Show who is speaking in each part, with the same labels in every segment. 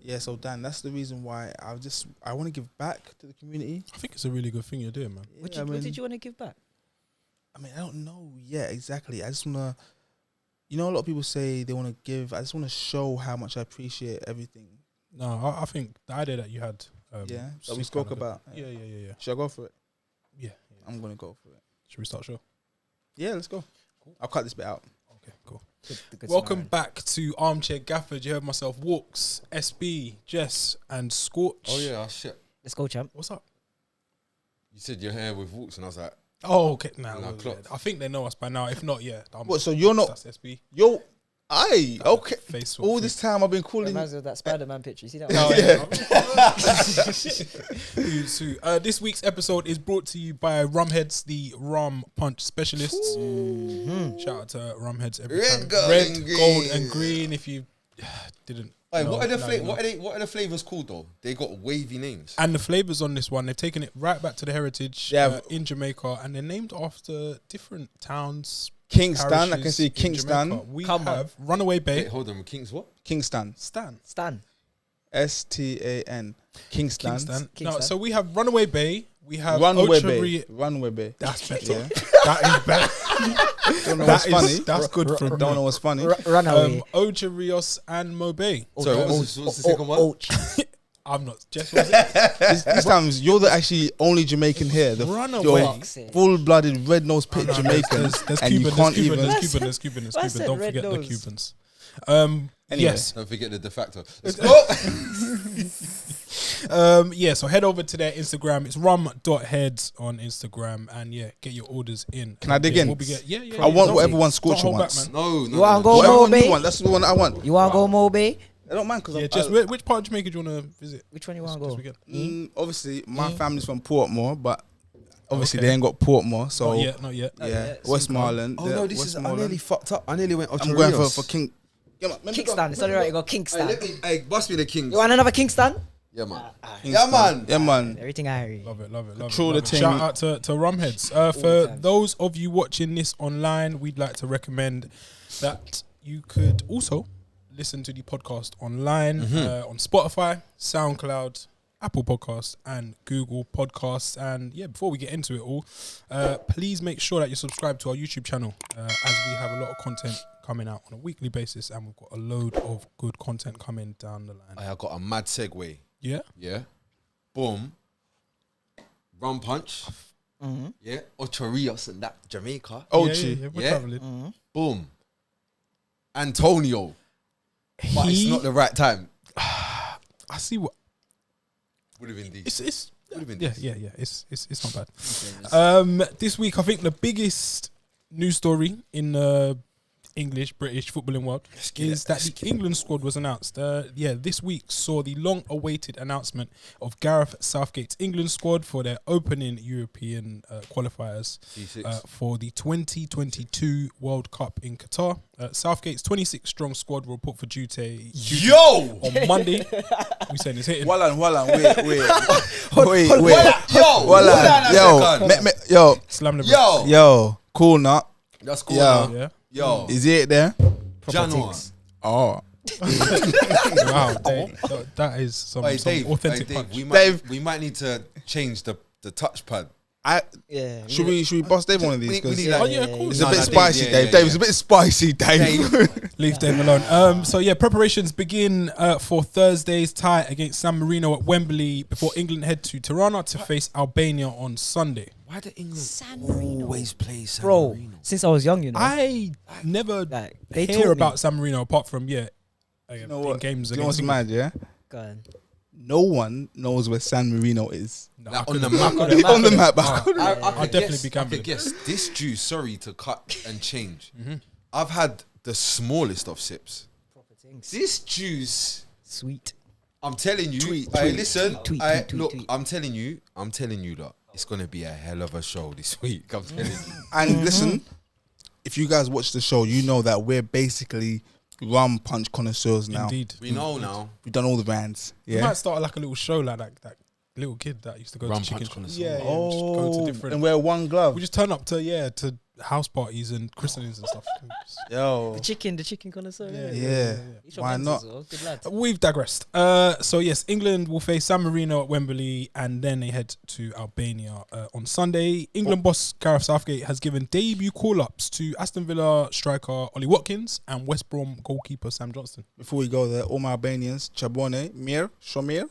Speaker 1: Yeah, so Dan, that's the reason why I want to give back to the community.
Speaker 2: I think it's a really good thing you're doing, man.
Speaker 3: What did you want to give back?
Speaker 1: I mean, I don't know yet exactly. I just want to, a lot of people say they want to give. I just want to show how much I appreciate everything.
Speaker 2: No, I think the idea that you had.
Speaker 1: That we spoke about.
Speaker 2: Yeah.
Speaker 1: Should I go for it?
Speaker 2: Yeah.
Speaker 1: I'm going to go for it.
Speaker 2: Should we start show?
Speaker 1: Yeah, let's go. Cool. I'll cut this bit out.
Speaker 2: Okay, cool.
Speaker 3: Good
Speaker 2: Welcome back to Armchair Gaffers. You heard myself, Walks, SB, Jess, and Scorch.
Speaker 4: Oh yeah, shit.
Speaker 3: Let's go, champ.
Speaker 2: What's up?
Speaker 4: You said you're here with Walks, and I was like,
Speaker 2: Oh, okay. Nah,
Speaker 4: And I clocked.
Speaker 2: I think they know us by now. If not, yeah.
Speaker 1: What, so you're not-
Speaker 2: That's SB.
Speaker 1: Yo, okay.
Speaker 2: Face swap
Speaker 1: All
Speaker 2: thing.
Speaker 1: this time I've been calling.
Speaker 3: Reminds me of that Spider-Man picture. You see that?
Speaker 2: Oh,
Speaker 3: one?
Speaker 2: yeah. Who's who? This week's episode is brought to you by Rumheads, the rum punch specialists. Shout out to Rumheads every
Speaker 4: Red,
Speaker 2: time.
Speaker 4: gold,
Speaker 2: Red,
Speaker 4: and
Speaker 2: gold,
Speaker 4: green.
Speaker 2: and green. If you didn't.
Speaker 4: hey,
Speaker 2: know,
Speaker 4: what are the
Speaker 2: now you know.
Speaker 4: what are the flavors called though? They got wavy names.
Speaker 2: And the flavors on this one, they've taken it right back to the heritage in Jamaica, and they're named after different towns.
Speaker 1: Kingston, I can
Speaker 2: parishes
Speaker 1: see
Speaker 2: in
Speaker 1: Kingston.
Speaker 2: Jamaica. We
Speaker 3: Come on.
Speaker 2: have Runaway Bay.
Speaker 4: Wait, hold on, Kings what?
Speaker 1: Kingston.
Speaker 2: Stan.
Speaker 3: Stan.
Speaker 1: STAN. Kingston.
Speaker 2: Kingston. No,
Speaker 3: Kingston.
Speaker 2: so we have Runaway Bay. We have
Speaker 1: Runway
Speaker 2: Ochery-
Speaker 1: Bay. Runway Bay.
Speaker 2: That's better.
Speaker 1: Yeah.
Speaker 2: That is better.
Speaker 1: Don't know
Speaker 2: That
Speaker 1: what's funny.
Speaker 2: is, that's good for
Speaker 1: Don't
Speaker 2: me.
Speaker 1: know what's funny.
Speaker 3: Run away.
Speaker 2: Oja Rios and Mobe.
Speaker 4: Sorry, what's the second one?
Speaker 2: I'm not. Just was it?
Speaker 1: This time you're the actually only Jamaican here. The
Speaker 2: Runaway.
Speaker 1: you're full-blooded red-nosed pit Jamaican,
Speaker 2: There's
Speaker 1: and you
Speaker 2: Cuban,
Speaker 1: can't
Speaker 2: there's
Speaker 1: even.
Speaker 2: Cuban.
Speaker 3: I said
Speaker 2: Don't
Speaker 3: red
Speaker 2: forget the
Speaker 3: nose.
Speaker 2: Cubans.
Speaker 1: Anyway.
Speaker 2: Yes.
Speaker 4: Don't forget the de facto. Let's go.
Speaker 2: Yeah, so head over to their Instagram. It's rum.heads on Instagram. And yeah, get your orders in.
Speaker 1: Can I dig in?
Speaker 2: Yeah.
Speaker 1: I want
Speaker 2: Don't-
Speaker 1: whatever one
Speaker 2: don't
Speaker 1: Scorcher
Speaker 2: hold back,
Speaker 1: wants.
Speaker 2: man.
Speaker 4: No.
Speaker 3: You want to go
Speaker 1: Whatever one you
Speaker 3: Mobe?
Speaker 1: want, that's the one I want.
Speaker 3: You want to go Mobe?
Speaker 1: I don't mind because
Speaker 2: Yeah, just which part of Jamaica do you want to visit?
Speaker 3: Which one you want to
Speaker 2: This
Speaker 3: go?
Speaker 2: weekend?
Speaker 1: obviously my family's from Portmore, but obviously they ain't got Portmore, so
Speaker 2: Not yet.
Speaker 1: yeah,
Speaker 3: yet.
Speaker 1: Westmoreland.
Speaker 4: Oh no, this is. I nearly fucked up. I nearly went.
Speaker 1: I'm going for King. Yeah, man, let me go.
Speaker 3: Kingston. It's only right. You go Kingston.
Speaker 4: Hey, bust me the Kings.
Speaker 3: You want another Kingston?
Speaker 4: Yeah, man.
Speaker 1: Kingston. Yeah, man.
Speaker 3: Everything I hear.
Speaker 2: Love it.
Speaker 1: Control the team.
Speaker 2: Shout out to Rumheads. For those of you watching this online, we'd like to recommend that you could also listen to the podcast online on Spotify, SoundCloud, Apple Podcasts, and Google Podcasts. And yeah, before we get into it all, please make sure that you subscribe to our YouTube channel as we have a lot of content coming out on a weekly basis, and we've got a load of good content coming down the line.
Speaker 4: I got a mad segue.
Speaker 2: Yeah.
Speaker 4: Yeah. Boom. Rum punch. Yeah. Ocho Rios and that Jamaica.
Speaker 1: Ochi.
Speaker 2: Yeah, we're
Speaker 4: Yeah.
Speaker 2: traveling.
Speaker 4: Boom. Antonio. But it's not the right time.
Speaker 2: I see what
Speaker 4: Would have been decent.
Speaker 2: it's.
Speaker 4: Would have been
Speaker 2: Yeah,
Speaker 4: decent.
Speaker 2: It's not bad. This week, I think the biggest news story in the British footballing world is that the England squad was announced. This week saw the long-awaited announcement of Gareth Southgate's England squad for their opening European qualifiers for the 2022 World Cup in Qatar. Southgate's 26-strong squad will report for duty on Monday. We saying it's hitting.
Speaker 1: Wait. Yo,
Speaker 2: Slam the bricks.
Speaker 1: yo, cool nut.
Speaker 4: That's cool.
Speaker 1: Yo.
Speaker 4: Now.
Speaker 2: Yeah.
Speaker 4: Yo.
Speaker 1: Is it there?
Speaker 4: January.
Speaker 1: Oh,
Speaker 2: Wow, that is some
Speaker 4: Dave,
Speaker 2: authentic
Speaker 4: Dave,
Speaker 2: punch.
Speaker 4: we might need to change the touchpad.
Speaker 3: Yeah.
Speaker 1: should we bust Dave one of these?
Speaker 4: We
Speaker 1: 'Cause
Speaker 4: need
Speaker 3: Yeah,
Speaker 4: that.
Speaker 2: Oh yeah, of course.
Speaker 1: it's a
Speaker 4: No,
Speaker 1: bit
Speaker 4: no,
Speaker 1: spicy,
Speaker 4: Dave,
Speaker 1: Dave.
Speaker 4: yeah,
Speaker 1: Dave,
Speaker 4: yeah.
Speaker 1: it's a bit spicy, Dave.
Speaker 2: Leave them alone. So yeah, preparations begin for Thursday's tie against San Marino at Wembley before England head to Tirana to face Albania on Sunday.
Speaker 4: Why do England
Speaker 3: San Marino.
Speaker 4: always play San
Speaker 3: Bro,
Speaker 4: Marino?
Speaker 3: since I was young, you know.
Speaker 2: I never
Speaker 3: Like, they
Speaker 2: hear
Speaker 3: taught
Speaker 2: about
Speaker 3: me.
Speaker 2: San Marino apart from
Speaker 1: You know what?
Speaker 2: games
Speaker 1: Do you know what's
Speaker 2: against
Speaker 1: mad? Yeah,
Speaker 3: Go on.
Speaker 1: no one knows where San Marino is.
Speaker 2: No,
Speaker 4: Like
Speaker 2: I
Speaker 4: on the
Speaker 2: couldn't-
Speaker 4: map.
Speaker 1: On the map.
Speaker 4: I
Speaker 2: I'll
Speaker 4: could
Speaker 2: definitely
Speaker 4: guess,
Speaker 2: be
Speaker 4: I
Speaker 2: gambling.
Speaker 4: could guess. This juice, sorry to cut and change. I've had the smallest of sips.
Speaker 3: Proper things.
Speaker 4: This juice,
Speaker 3: Sweet.
Speaker 4: I'm telling you.
Speaker 1: Tweet,
Speaker 4: Hey,
Speaker 1: tweet,
Speaker 4: listen,
Speaker 3: tweet,
Speaker 4: I-
Speaker 3: tweet,
Speaker 4: look,
Speaker 3: tweet.
Speaker 4: I'm telling you, look, it's gonna be a hell of a show this week. I'm telling you.
Speaker 1: And listen, if you guys watch the show, you know that we're basically rum punch connoisseurs now.
Speaker 2: Indeed.
Speaker 4: We know now.
Speaker 1: We've done all the brands.
Speaker 2: We
Speaker 1: Yeah.
Speaker 2: might start like a little show like that little kid that used to go
Speaker 4: Rum
Speaker 2: to chicken
Speaker 4: punch
Speaker 2: shops.
Speaker 4: connoisseur.
Speaker 2: Yeah, just go to different.
Speaker 1: and wear one glove.
Speaker 2: We just turn up to house parties and christenings and stuff.
Speaker 1: Yo.
Speaker 3: The chicken connoisseur.
Speaker 1: Yeah.
Speaker 3: He's from
Speaker 1: Why
Speaker 3: Ends
Speaker 1: not?
Speaker 3: as well. Good lad.
Speaker 2: We've digressed. So yes, England will face San Marino at Wembley, and then they head to Albania on Sunday. England boss Gareth Southgate has given debut call-ups to Aston Villa striker Ollie Watkins and West Brom goalkeeper Sam Johnston.
Speaker 1: Before we go there, all my Albanians, Chabone, Mir, Shomir,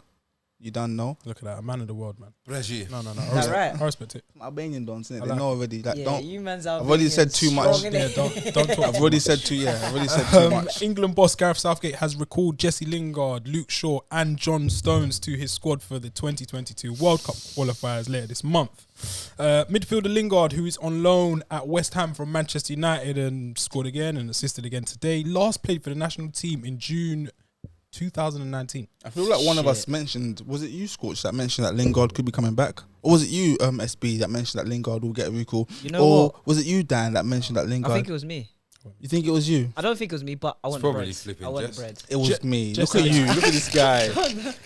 Speaker 1: you don't know.
Speaker 2: Look at that, a man of the world, man.
Speaker 4: Brazil.
Speaker 2: No.
Speaker 3: Is that right?
Speaker 2: I respect it.
Speaker 1: Albanian dons, innit?
Speaker 2: I
Speaker 1: They
Speaker 2: like
Speaker 1: know already. Like,
Speaker 3: Yeah,
Speaker 1: don't.
Speaker 3: you man's
Speaker 1: I've already said too much.
Speaker 3: strong,
Speaker 2: Yeah,
Speaker 3: innit?
Speaker 2: don't talk.
Speaker 1: I've already said too. Yeah, I've already said too much.
Speaker 2: England boss Gareth Southgate has recalled Jesse Lingard, Luke Shaw, and John Stones to his squad for the 2022 World Cup qualifiers later this month. Midfielder Lingard, who is on loan at West Ham from Manchester United and scored again and assisted again today, last played for the national team in June 2019.
Speaker 1: I feel like one of us mentioned, was it you, Scorch, that mentioned that Lingard could be coming back? Or was it you, SB, that mentioned that Lingard will get a recall?
Speaker 3: You know
Speaker 1: or
Speaker 3: what?
Speaker 1: was it you, Dan, that mentioned that Lingard?
Speaker 3: I think it was me.
Speaker 1: You think it was you?
Speaker 3: I don't think it was me, but I want the
Speaker 4: probably
Speaker 3: bread.
Speaker 4: flipping
Speaker 3: I want
Speaker 4: Jess.
Speaker 3: the bread.
Speaker 1: It was
Speaker 2: Je-
Speaker 1: me.
Speaker 2: Just
Speaker 1: Look at
Speaker 2: said
Speaker 1: you. Look at this guy.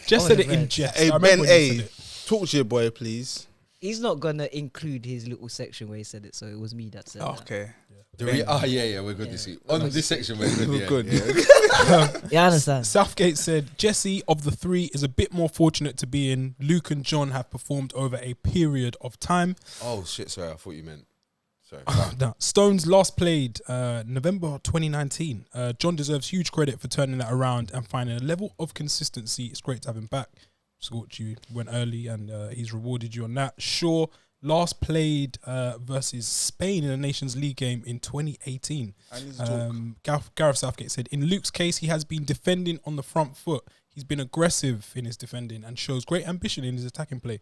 Speaker 2: Just
Speaker 3: Oh,
Speaker 2: said
Speaker 3: the
Speaker 2: it in
Speaker 3: bread.
Speaker 2: jest.
Speaker 1: Hey,
Speaker 2: I remember
Speaker 1: Ben
Speaker 2: when you said
Speaker 1: A,
Speaker 2: it.
Speaker 1: talk to your boy, please.
Speaker 3: He's not gonna include his little section where he said it, so it was me that said that.
Speaker 1: Okay.
Speaker 4: Yeah, we're good
Speaker 3: Yeah.
Speaker 4: to see. On this section, we're good.
Speaker 1: We're
Speaker 4: yeah,
Speaker 1: good.
Speaker 4: yeah.
Speaker 3: Yeah, I understand.
Speaker 2: Southgate said Jesse of the three is a bit more fortunate to be in. Luke and John have performed over a period of time.
Speaker 4: Oh shit! Sorry, I thought you meant. Sorry.
Speaker 2: No. Stones last played November 2019. John deserves huge credit for turning that around and finding a level of consistency. It's great to have him back. Scorch, you went early and he's rewarded you on that. Shaw last played versus Spain in a Nations League game in 2018. Gareth Southgate said, in Luke's case, he has been defending on the front foot. He's been aggressive in his defending and shows great ambition in his attacking play.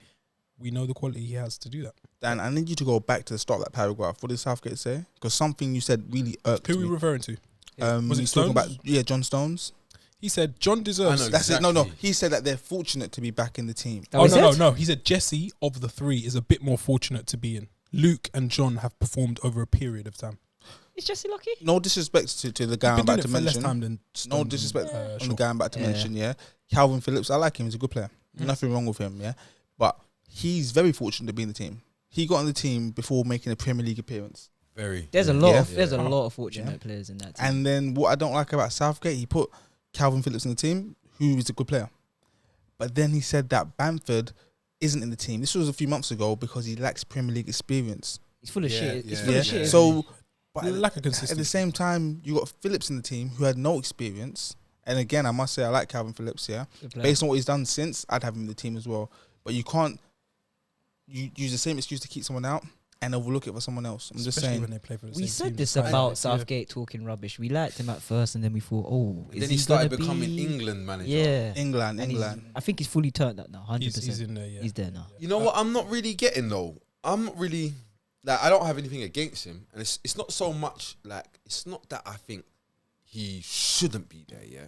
Speaker 2: We know the quality he has to do that.
Speaker 1: Dan, I need you to go back to the start of that paragraph. What did Southgate say? Because something you said really irked
Speaker 2: Who are we
Speaker 1: me.
Speaker 2: referring to? Was it
Speaker 1: he's talking
Speaker 2: Stones?
Speaker 1: about John Stones.
Speaker 2: He said John deserves.
Speaker 4: I know.
Speaker 1: That's it. No.
Speaker 4: Exactly.
Speaker 1: He said that they're fortunate to be back in the team.
Speaker 3: That was it?
Speaker 2: No. He said Jesse of the three is a bit more fortunate to be in. Luke and John have performed over a period of time.
Speaker 3: Is Jesse lucky?
Speaker 1: No disrespect to the guy I'm
Speaker 2: Been doing
Speaker 1: about
Speaker 2: it
Speaker 1: to
Speaker 2: for less
Speaker 1: mention.
Speaker 2: time than
Speaker 1: No
Speaker 2: Stones
Speaker 1: disrespect
Speaker 2: and,
Speaker 1: on
Speaker 2: Shaw.
Speaker 1: the guy I'm about to
Speaker 3: Yeah.
Speaker 1: mention, yeah. Calvin Phillips, I like him. He's a good player. Nothing wrong with him, yeah. But he's very fortunate to be in the team. He got on the team before making a Premier League appearance.
Speaker 4: Very.
Speaker 3: There's a lot
Speaker 1: Yeah.
Speaker 3: of there's a
Speaker 4: Yeah.
Speaker 3: lot of fortunate players in that team.
Speaker 1: And then what I don't like about Southgate, he put Calvin Phillips in the team, who is a good player. But then he said that Bamford isn't in the team. This was a few months ago because he lacks Premier League experience.
Speaker 3: He's full of
Speaker 4: Yeah,
Speaker 3: shit. He's
Speaker 4: yeah,
Speaker 3: full
Speaker 1: Yeah.
Speaker 3: of shit. isn't
Speaker 1: So, but
Speaker 2: Lack of
Speaker 1: at the
Speaker 2: consistency.
Speaker 1: same time, you got Phillips in the team who had no experience. And again, I must say I like Calvin Phillips, yeah.
Speaker 3: he? Good player.
Speaker 1: Based on what he's done since, I'd have him in the team as well. But you can't use the same excuse to keep someone out and overlook it for someone else. I'm just
Speaker 2: Especially
Speaker 1: saying.
Speaker 2: when they play for the
Speaker 3: We
Speaker 2: same
Speaker 3: said
Speaker 2: team.
Speaker 3: this
Speaker 2: It's
Speaker 3: about
Speaker 2: like-
Speaker 3: Southgate talking rubbish. We liked him at first, and then we thought, oh, is
Speaker 4: Then he
Speaker 3: he
Speaker 4: started
Speaker 3: gonna
Speaker 4: becoming
Speaker 3: be...
Speaker 4: England manager.
Speaker 3: Yeah,
Speaker 1: England.
Speaker 3: And I think he's fully turned that now. 100%.
Speaker 2: He's in there. Yeah.
Speaker 3: He's there now.
Speaker 4: You know what? I'm not really getting though. I'm not really like. I don't have anything against him, and it's not so much like it's not that I think he shouldn't be there. Yeah.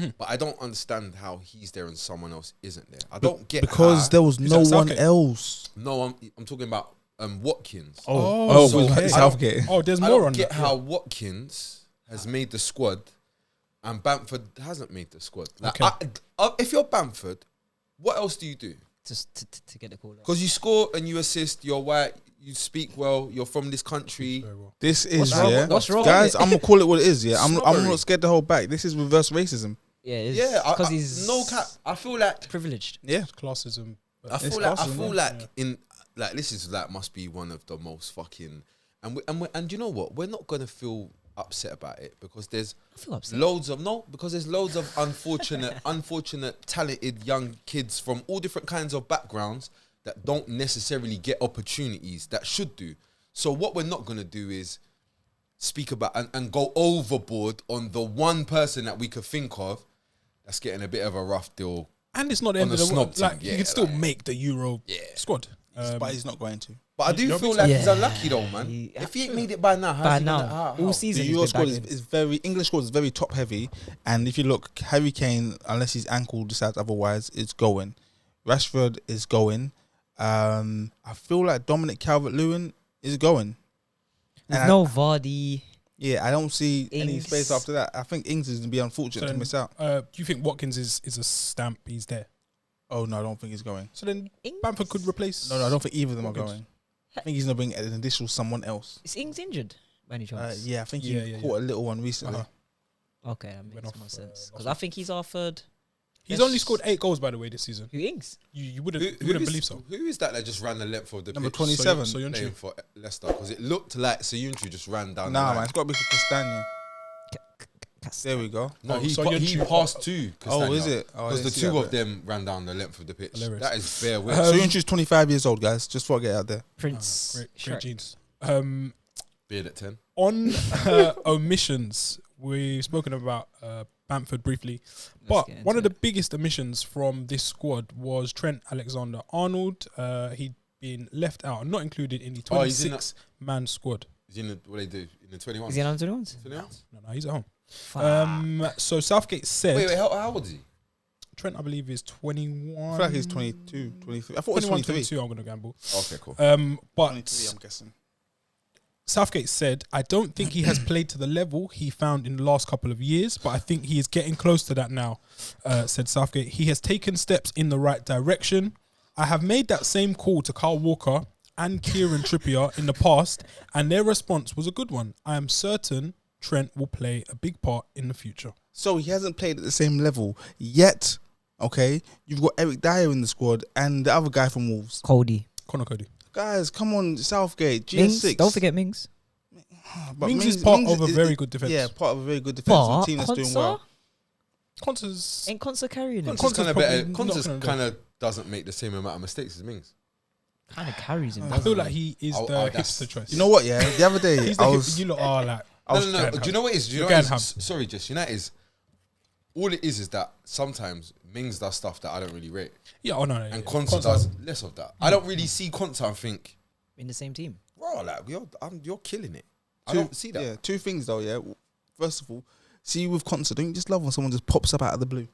Speaker 2: Mhm.
Speaker 4: But I don't understand how he's there and someone else isn't there. I don't get
Speaker 1: because
Speaker 4: how,
Speaker 1: there was
Speaker 2: Who's
Speaker 1: no
Speaker 2: that,
Speaker 1: one
Speaker 2: Southgate?
Speaker 1: else.
Speaker 4: no. I'm talking about Watkins.
Speaker 2: Oh,
Speaker 4: so
Speaker 2: okay.
Speaker 1: Southgate.
Speaker 2: Oh, there's
Speaker 4: I
Speaker 2: more
Speaker 4: don't
Speaker 2: on
Speaker 4: get
Speaker 2: that.
Speaker 4: how Watkins has made the squad, and Bamford hasn't made the squad. Like,
Speaker 2: Okay.
Speaker 4: if you're Bamford, what else do you do?
Speaker 3: Just to get the call out.
Speaker 4: Because you score and you assist. You're white. You speak well. You're from this country.
Speaker 2: Very well.
Speaker 1: This is,
Speaker 3: What's wrong?
Speaker 1: yeah.
Speaker 3: What's wrong?
Speaker 1: Guys,
Speaker 3: with it?
Speaker 1: I'm going to call it what it is, yeah. I'm
Speaker 4: Snobbery.
Speaker 1: not scared to hold back. This is reverse racism.
Speaker 3: Yeah,
Speaker 4: Yeah,
Speaker 3: because
Speaker 4: I-
Speaker 3: he's
Speaker 4: no cap. I feel like
Speaker 3: privileged.
Speaker 1: Yeah.
Speaker 2: It's classism. but-
Speaker 4: I feel
Speaker 1: It's
Speaker 4: like I
Speaker 1: awesome,
Speaker 4: feel
Speaker 1: yeah.
Speaker 4: like in like this is like must be one of the most fucking and you know what, we're not gonna feel upset about it because there's
Speaker 3: I feel upset.
Speaker 4: loads of unfortunate talented young kids from all different kinds of backgrounds that don't necessarily get opportunities that should do. So what we're not gonna do is speak about and go overboard on the one person that we could think of that's getting a bit of a rough deal.
Speaker 2: And it's not the
Speaker 4: On
Speaker 2: end of
Speaker 4: the
Speaker 2: the world.
Speaker 4: snob
Speaker 2: Like
Speaker 4: team,
Speaker 2: you
Speaker 4: yeah,
Speaker 2: can still
Speaker 4: like-
Speaker 2: make the Euro squad.
Speaker 1: But he's not going to.
Speaker 4: But I do
Speaker 2: You don't
Speaker 4: feel
Speaker 2: think
Speaker 4: like
Speaker 3: so?
Speaker 4: he's
Speaker 3: Yeah.
Speaker 4: unlucky though, man.
Speaker 3: He-
Speaker 4: If he ain't made it by now, how's
Speaker 3: By
Speaker 4: he
Speaker 3: now,
Speaker 4: gonna, how?
Speaker 3: all season
Speaker 1: The
Speaker 3: he's
Speaker 1: Euro
Speaker 3: been
Speaker 1: squad is
Speaker 3: bagging.
Speaker 1: very English squad is very top heavy, and if you look, Harry Kane, unless his ankle decides otherwise, is going. Rashford is going. I feel like Dominic Calvert-Lewin is going.
Speaker 3: With
Speaker 1: And
Speaker 3: no Vardy.
Speaker 1: Yeah, I don't see any
Speaker 3: Ings.
Speaker 1: space after that. I think Ings is gonna be unfortunate
Speaker 2: So
Speaker 1: to
Speaker 2: then,
Speaker 1: miss out.
Speaker 2: do you think Watkins is a stamp? He's there.
Speaker 1: Oh no, I don't think he's going.
Speaker 2: So then
Speaker 3: Ings?
Speaker 2: Bamford could replace.
Speaker 1: No, I don't think either of them are
Speaker 2: Watkins.
Speaker 1: going. I think he's gonna bring an additional someone else.
Speaker 3: Is Ings injured by any chance?
Speaker 1: Yeah, I think he caught a little one recently.
Speaker 3: Okay, that
Speaker 2: Went
Speaker 3: makes
Speaker 2: off,
Speaker 3: more sense. Because
Speaker 2: last
Speaker 3: I think he's our third.
Speaker 2: He's only scored 8 goals, by the way, this season.
Speaker 3: Who, Ings?
Speaker 2: You wouldn't believe so.
Speaker 4: Who is that just ran the length of the
Speaker 1: Number
Speaker 4: pitch
Speaker 1: 27.
Speaker 2: Soyuncu.
Speaker 4: playing for Leicester? Because it looked like Soyuncu just ran down the
Speaker 1: Nah,
Speaker 4: line.
Speaker 1: man, it's got to be for Castagna. There we go.
Speaker 4: No,
Speaker 2: Oh,
Speaker 4: he
Speaker 2: Soyuncu-
Speaker 4: passed to Castagna.
Speaker 1: Oh, is it? Oh, I
Speaker 4: Because the
Speaker 1: didn't see
Speaker 4: two
Speaker 1: that
Speaker 4: of
Speaker 1: bit.
Speaker 4: them ran down the length of the pitch.
Speaker 2: Hilarious.
Speaker 4: That is bare weight.
Speaker 1: Soyuncu's 25 years old, guys. Just before I get out there.
Speaker 3: Prince.
Speaker 2: Great
Speaker 3: Shrek.
Speaker 2: genes.
Speaker 4: Beard at 10.
Speaker 2: On omissions, we've spoken about Bamford briefly, but
Speaker 3: get
Speaker 2: one of
Speaker 3: into
Speaker 2: the biggest omissions from this squad was Trent Alexander-Arnold. He'd been left out and not included in the
Speaker 4: Oh, he's in
Speaker 2: 26-man squad.
Speaker 4: He's in the, what they do? In the 21?
Speaker 3: Is he on 21s?
Speaker 4: 21s?
Speaker 2: No, he's at home.
Speaker 3: Fuck.
Speaker 2: So Southgate said
Speaker 4: Wait, how old is he?
Speaker 2: Trent, I believe, is 21.
Speaker 1: I feel like he's 22, 23. I thought it was
Speaker 2: 21,
Speaker 1: 23.
Speaker 2: 22, I'm going to gamble.
Speaker 4: Okay, cool.
Speaker 2: But
Speaker 1: 23, I'm guessing.
Speaker 2: Southgate said, I don't think he has played to the level he found in the last couple of years, but I think he is getting close to that now, said Southgate. He has taken steps in the right direction. I have made that same call to Kyle Walker and Kieran Trippier in the past, and their response was a good one. I am certain Trent will play a big part in the future.
Speaker 1: So he hasn't played at the same level yet. Okay, you've got Eric Dyer in the squad and the other guy from Wolves.
Speaker 3: Cody.
Speaker 2: Connor Cody.
Speaker 1: Guys, come on, Southgate,
Speaker 3: Mings,
Speaker 1: GS6.
Speaker 3: don't forget Mings.
Speaker 1: But
Speaker 2: Mings is part of a
Speaker 1: is-
Speaker 2: very good defence.
Speaker 1: Yeah, part of a very good defensive
Speaker 3: But
Speaker 1: team that's doing
Speaker 3: Konsa?
Speaker 1: well.
Speaker 2: Conte's
Speaker 3: Ain't Konsa carrying him?
Speaker 2: Konsa's
Speaker 4: Conte's kind of
Speaker 2: probably
Speaker 4: better.
Speaker 2: not
Speaker 4: Conte's
Speaker 2: gonna do
Speaker 4: kind of doesn't make the same amount of mistakes as Mings.
Speaker 3: Kind of carries him.
Speaker 2: I
Speaker 3: doesn't
Speaker 2: feel
Speaker 3: he?
Speaker 2: like he is the
Speaker 4: that's-
Speaker 2: hipster choice.
Speaker 1: You know what? Yeah, the other day
Speaker 2: He's
Speaker 1: I
Speaker 2: the
Speaker 1: was.
Speaker 2: you lot are like
Speaker 4: No. Do you know what it is? Do you know
Speaker 2: You're
Speaker 4: what it
Speaker 2: going
Speaker 4: is? Sorry, Jess. You know what it is? All it is that sometimes Mings does stuff that I don't really rate.
Speaker 2: yeah. Oh no,
Speaker 4: And Konsa does less of that. I don't really see Konsa and think,
Speaker 3: in the same team.
Speaker 4: bro, like, you're killing it. I don't see that.
Speaker 1: Yeah, two things though. Yeah, first of all, see with concert, don't you just love when someone just pops up out of the blue,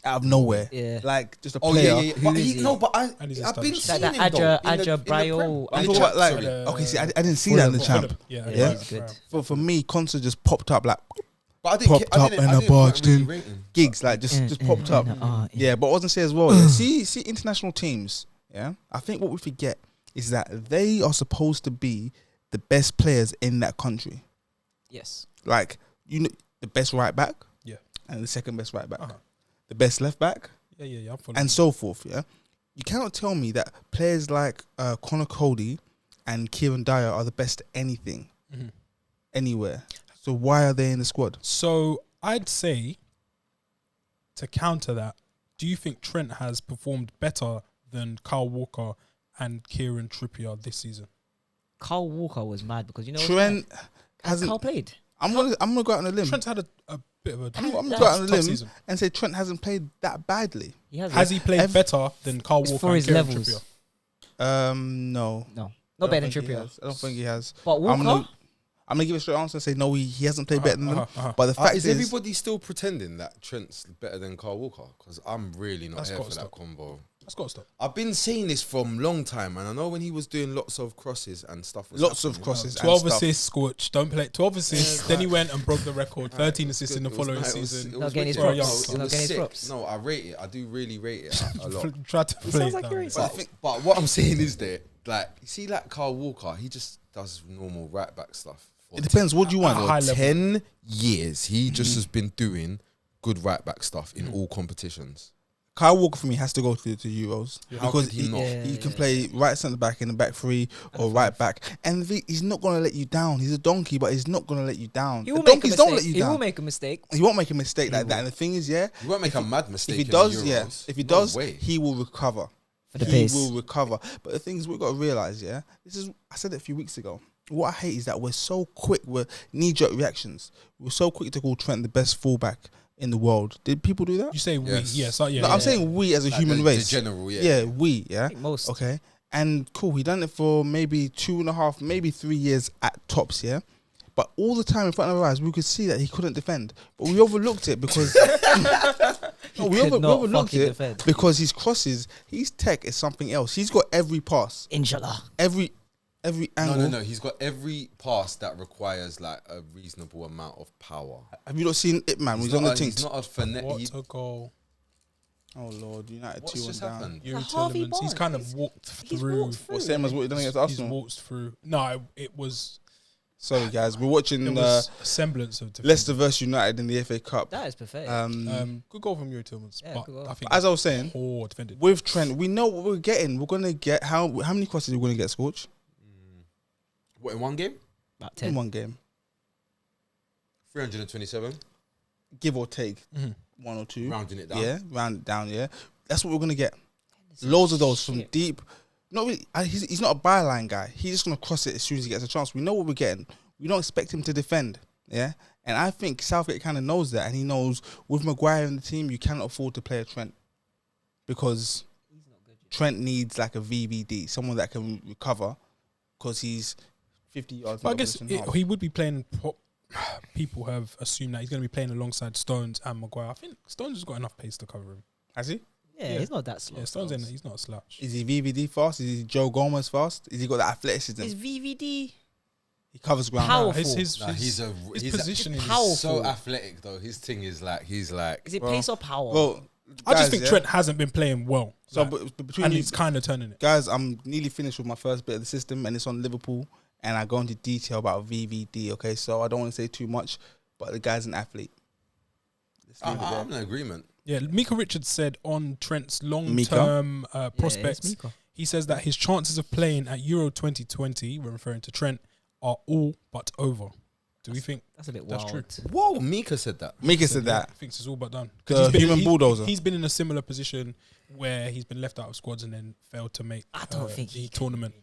Speaker 1: out of nowhere?
Speaker 3: Yeah.
Speaker 1: Like just a
Speaker 4: Oh
Speaker 1: player.
Speaker 4: yeah.
Speaker 3: Who
Speaker 4: But
Speaker 3: is
Speaker 4: he,
Speaker 3: he?
Speaker 4: no, but
Speaker 2: And he's
Speaker 4: I've been
Speaker 2: established.
Speaker 4: seeing
Speaker 3: That
Speaker 4: him though.
Speaker 3: Adja Brayo.
Speaker 1: I'm
Speaker 4: in
Speaker 1: talking
Speaker 4: the
Speaker 1: about
Speaker 4: champ,
Speaker 1: like.
Speaker 4: sorry.
Speaker 1: Okay, see, I didn't see that in the champ.
Speaker 2: Yeah,
Speaker 3: Yeah,
Speaker 1: Yeah?
Speaker 3: he's good.
Speaker 1: For me, concert just popped up like
Speaker 4: But I didn't.
Speaker 1: Popped up and
Speaker 4: I didn't
Speaker 1: barged
Speaker 4: really
Speaker 1: in.
Speaker 4: rate him.
Speaker 1: gigs, like just popped up. Yeah, but I wasn't say as well. Yeah. See international teams. Yeah, I think what we forget is that they are supposed to be the best players in that country.
Speaker 3: Yes.
Speaker 1: Like the best right back,
Speaker 2: Yeah.
Speaker 1: and the second best right back,
Speaker 2: Uh-huh.
Speaker 1: the best left back,
Speaker 2: Yeah. I'm following.
Speaker 1: and so forth. Yeah, you cannot tell me that players like Connor Cody and Kieran Dyer are the best at anything,
Speaker 2: Mhm.
Speaker 1: anywhere. So why are they in the squad?
Speaker 2: So I'd say to counter that, do you think Trent has performed better than Kyle Walker and Kieran Trippier this season?
Speaker 3: Carl Walker was mad because
Speaker 1: Trent
Speaker 3: has
Speaker 1: hasn't.
Speaker 3: Carl played.
Speaker 1: I'm gonna go out on a limb.
Speaker 2: Trent's had a bit of a
Speaker 1: I'm gonna
Speaker 3: That's
Speaker 1: go out on a
Speaker 2: tough
Speaker 1: limb
Speaker 2: season.
Speaker 1: and say Trent hasn't played that badly.
Speaker 3: He has.
Speaker 2: Has he played better than Kyle
Speaker 3: It's
Speaker 2: Walker
Speaker 3: for
Speaker 2: and
Speaker 3: his
Speaker 2: Kieran
Speaker 3: levels.
Speaker 2: Trippier?
Speaker 1: No.
Speaker 3: No,
Speaker 1: I
Speaker 3: not better than
Speaker 1: don't think he
Speaker 3: Trippier.
Speaker 1: has. I don't think he has.
Speaker 3: But Walker.
Speaker 1: I'm gonna give a straight answer and say no. He hasn't played better than them. But the fact
Speaker 4: Is
Speaker 1: is,
Speaker 4: everybody still pretending that Trent's better than Carl Walker? Because I'm really not
Speaker 2: That's
Speaker 4: here
Speaker 2: gotta
Speaker 4: for that
Speaker 2: stop.
Speaker 4: combo.
Speaker 2: That's got to stop.
Speaker 4: I've been saying this for a long time, and I know when he was doing lots of crosses and stuff. was
Speaker 1: lots of
Speaker 4: happening.
Speaker 1: crosses.
Speaker 2: 12
Speaker 1: and stuff.
Speaker 2: assists, Scorch. Don't play 12 assists.
Speaker 4: Yeah,
Speaker 2: then he went and broke the record. 13 assists in the
Speaker 4: It was
Speaker 2: following
Speaker 4: nice. It was-
Speaker 2: season.
Speaker 4: it
Speaker 3: Not
Speaker 4: was
Speaker 3: getting his
Speaker 4: wicked.
Speaker 2: props.
Speaker 4: No,
Speaker 3: Not
Speaker 4: it was
Speaker 3: getting his
Speaker 4: sick.
Speaker 3: props.
Speaker 4: No, I rate it. I do really rate it a lot.
Speaker 2: Try to play
Speaker 3: sounds
Speaker 2: it
Speaker 3: like
Speaker 2: down.
Speaker 3: you're
Speaker 4: But what I'm saying is that, like, you see, like Carl Walker, he just does normal right back stuff. For
Speaker 1: It depends. What do you want?
Speaker 2: High level.
Speaker 4: 10 years, he just has been doing good right back stuff in all competitions.
Speaker 1: Kyle Walker for me has to go to Euros
Speaker 4: How
Speaker 1: because
Speaker 4: could he not?
Speaker 1: he can play right centre back in the back three or right back, and he's not gonna let you down. He's a donkey, but he's not gonna let you down.
Speaker 3: He
Speaker 1: The
Speaker 3: will make a
Speaker 1: donkeys
Speaker 3: mistake.
Speaker 1: don't let you
Speaker 3: He will
Speaker 1: down.
Speaker 3: make a mistake.
Speaker 1: He won't make a mistake like that. And the thing is, yeah,
Speaker 4: You won't make a mad mistake.
Speaker 1: if he
Speaker 4: in the
Speaker 1: does,
Speaker 4: Euros.
Speaker 1: yeah, if he
Speaker 4: No
Speaker 1: does,
Speaker 4: way.
Speaker 1: he will recover.
Speaker 3: For the
Speaker 1: He
Speaker 3: pace.
Speaker 1: will recover. But the thing is, we've got to realize, yeah, I said it a few weeks ago. What I hate is that we're so quick. We're knee-jerk reactions. We're so quick to call Trent the best fullback in the world. Did people do that?
Speaker 2: You say
Speaker 4: Yes.
Speaker 2: we. Yes. Yeah.
Speaker 1: No, I'm saying we as a
Speaker 4: Like
Speaker 1: human
Speaker 4: the
Speaker 1: race.
Speaker 4: general, yeah.
Speaker 1: Yeah, we. Yeah.
Speaker 3: I think most.
Speaker 1: Okay. And cool, he done it for maybe 2.5, maybe 3 years at tops, yeah? But all the time in front of our eyes, we could see that he couldn't defend. But we overlooked it because... No, we
Speaker 3: could not
Speaker 1: overlooked
Speaker 3: fucking
Speaker 1: it
Speaker 3: defend.
Speaker 1: because his crosses, his tech is something else. He's got every pass,
Speaker 3: Inshallah.
Speaker 1: every angle.
Speaker 4: No. He's got every pass that requires like a reasonable amount of power.
Speaker 1: Have you not seen it, man? He's on the
Speaker 4: He's
Speaker 1: tinks.
Speaker 4: not a finesse.
Speaker 2: What a goal!
Speaker 1: Oh Lord, United
Speaker 4: What's
Speaker 1: 2-1
Speaker 4: just
Speaker 1: down.
Speaker 4: happened?
Speaker 2: Yuri
Speaker 3: Harvey
Speaker 2: Tielemans, he's
Speaker 3: Barnes.
Speaker 2: kind of walked
Speaker 3: He's
Speaker 2: through.
Speaker 3: walked through.
Speaker 1: Well, same as what he done against
Speaker 2: He's
Speaker 1: Arsenal.
Speaker 2: walked through. No, it was.
Speaker 1: Sorry guys, we're
Speaker 2: There
Speaker 1: watching
Speaker 2: was a semblance of defending.
Speaker 1: Leicester versus United in the FA Cup.
Speaker 3: That is pathetic.
Speaker 2: Good goal from Yuri Tielemans.
Speaker 3: Yeah,
Speaker 2: But
Speaker 3: good goal.
Speaker 2: I think
Speaker 1: As I was saying,
Speaker 2: poor defended.
Speaker 1: with Trent, we know what we're getting. We're gonna get how many crosses are we gonna get, Scorch?
Speaker 4: What, in one game?
Speaker 3: About
Speaker 1: In
Speaker 3: 10.
Speaker 1: one game,
Speaker 4: 327.
Speaker 1: give or take
Speaker 2: Mhm.
Speaker 1: 1 or 2.
Speaker 4: Rounding it down.
Speaker 1: Yeah, round it down. Yeah, that's what we're gonna get. Loads of those from
Speaker 3: Shit.
Speaker 1: deep. Not really. He's not a byline guy. He's just gonna cross it as soon as he gets a chance. We know what we're getting. We don't expect him to defend. Yeah, and I think Southgate kind of knows that, and he knows with Maguire in the team, you cannot afford to play a Trent because Trent needs like a VVD, someone that can recover because he's 50 yards.
Speaker 2: But I
Speaker 1: out
Speaker 2: guess
Speaker 1: of position half.
Speaker 2: he would be playing. People have assumed that he's going to be playing alongside Stones and Maguire. I think Stones has got enough pace to cover him.
Speaker 1: Has he?
Speaker 3: Yeah,
Speaker 2: Yeah.
Speaker 3: he's not that slow.
Speaker 2: Yeah, Stones ain't. He's not a slouch.
Speaker 1: Is he VVD fast? Is he Joe Gomez fast? Is he got that athleticism?
Speaker 3: Is VVD
Speaker 1: He covers ground.
Speaker 3: Powerful.
Speaker 2: His
Speaker 4: He's
Speaker 2: positioning is
Speaker 3: powerful.
Speaker 4: so athletic though. His thing is like he's like.
Speaker 3: Is it
Speaker 1: Well,
Speaker 3: pace or power?
Speaker 1: Well,
Speaker 2: I just
Speaker 1: guys,
Speaker 2: think
Speaker 1: yeah?
Speaker 2: Trent hasn't been playing well.
Speaker 1: So,
Speaker 2: Like,
Speaker 1: but between
Speaker 2: and
Speaker 1: you
Speaker 2: he's kind of turning it.
Speaker 1: guys, I'm nearly finished with my first bit of the system, and it's on Liverpool. And I go into detail about VVD. Okay, so I don't want to say too much, but the guy's an athlete. Let's leave it there.
Speaker 4: I'm in agreement.
Speaker 2: Yeah, Mika Richards said on Trent's long-term prospects,
Speaker 3: Mika.
Speaker 2: he says that his chances of playing at Euro 2020, we're referring to Trent, are all but over. Do we think
Speaker 3: That's a bit
Speaker 2: That's
Speaker 3: wild.
Speaker 2: true.
Speaker 4: Whoa, Mika said that.
Speaker 1: Mika said that.
Speaker 2: thinks it's all but done?
Speaker 1: The human bulldozer.
Speaker 2: He's been in a similar position where he's been left out of squads and then failed to make
Speaker 3: I don't think
Speaker 2: the
Speaker 3: he
Speaker 2: tournament.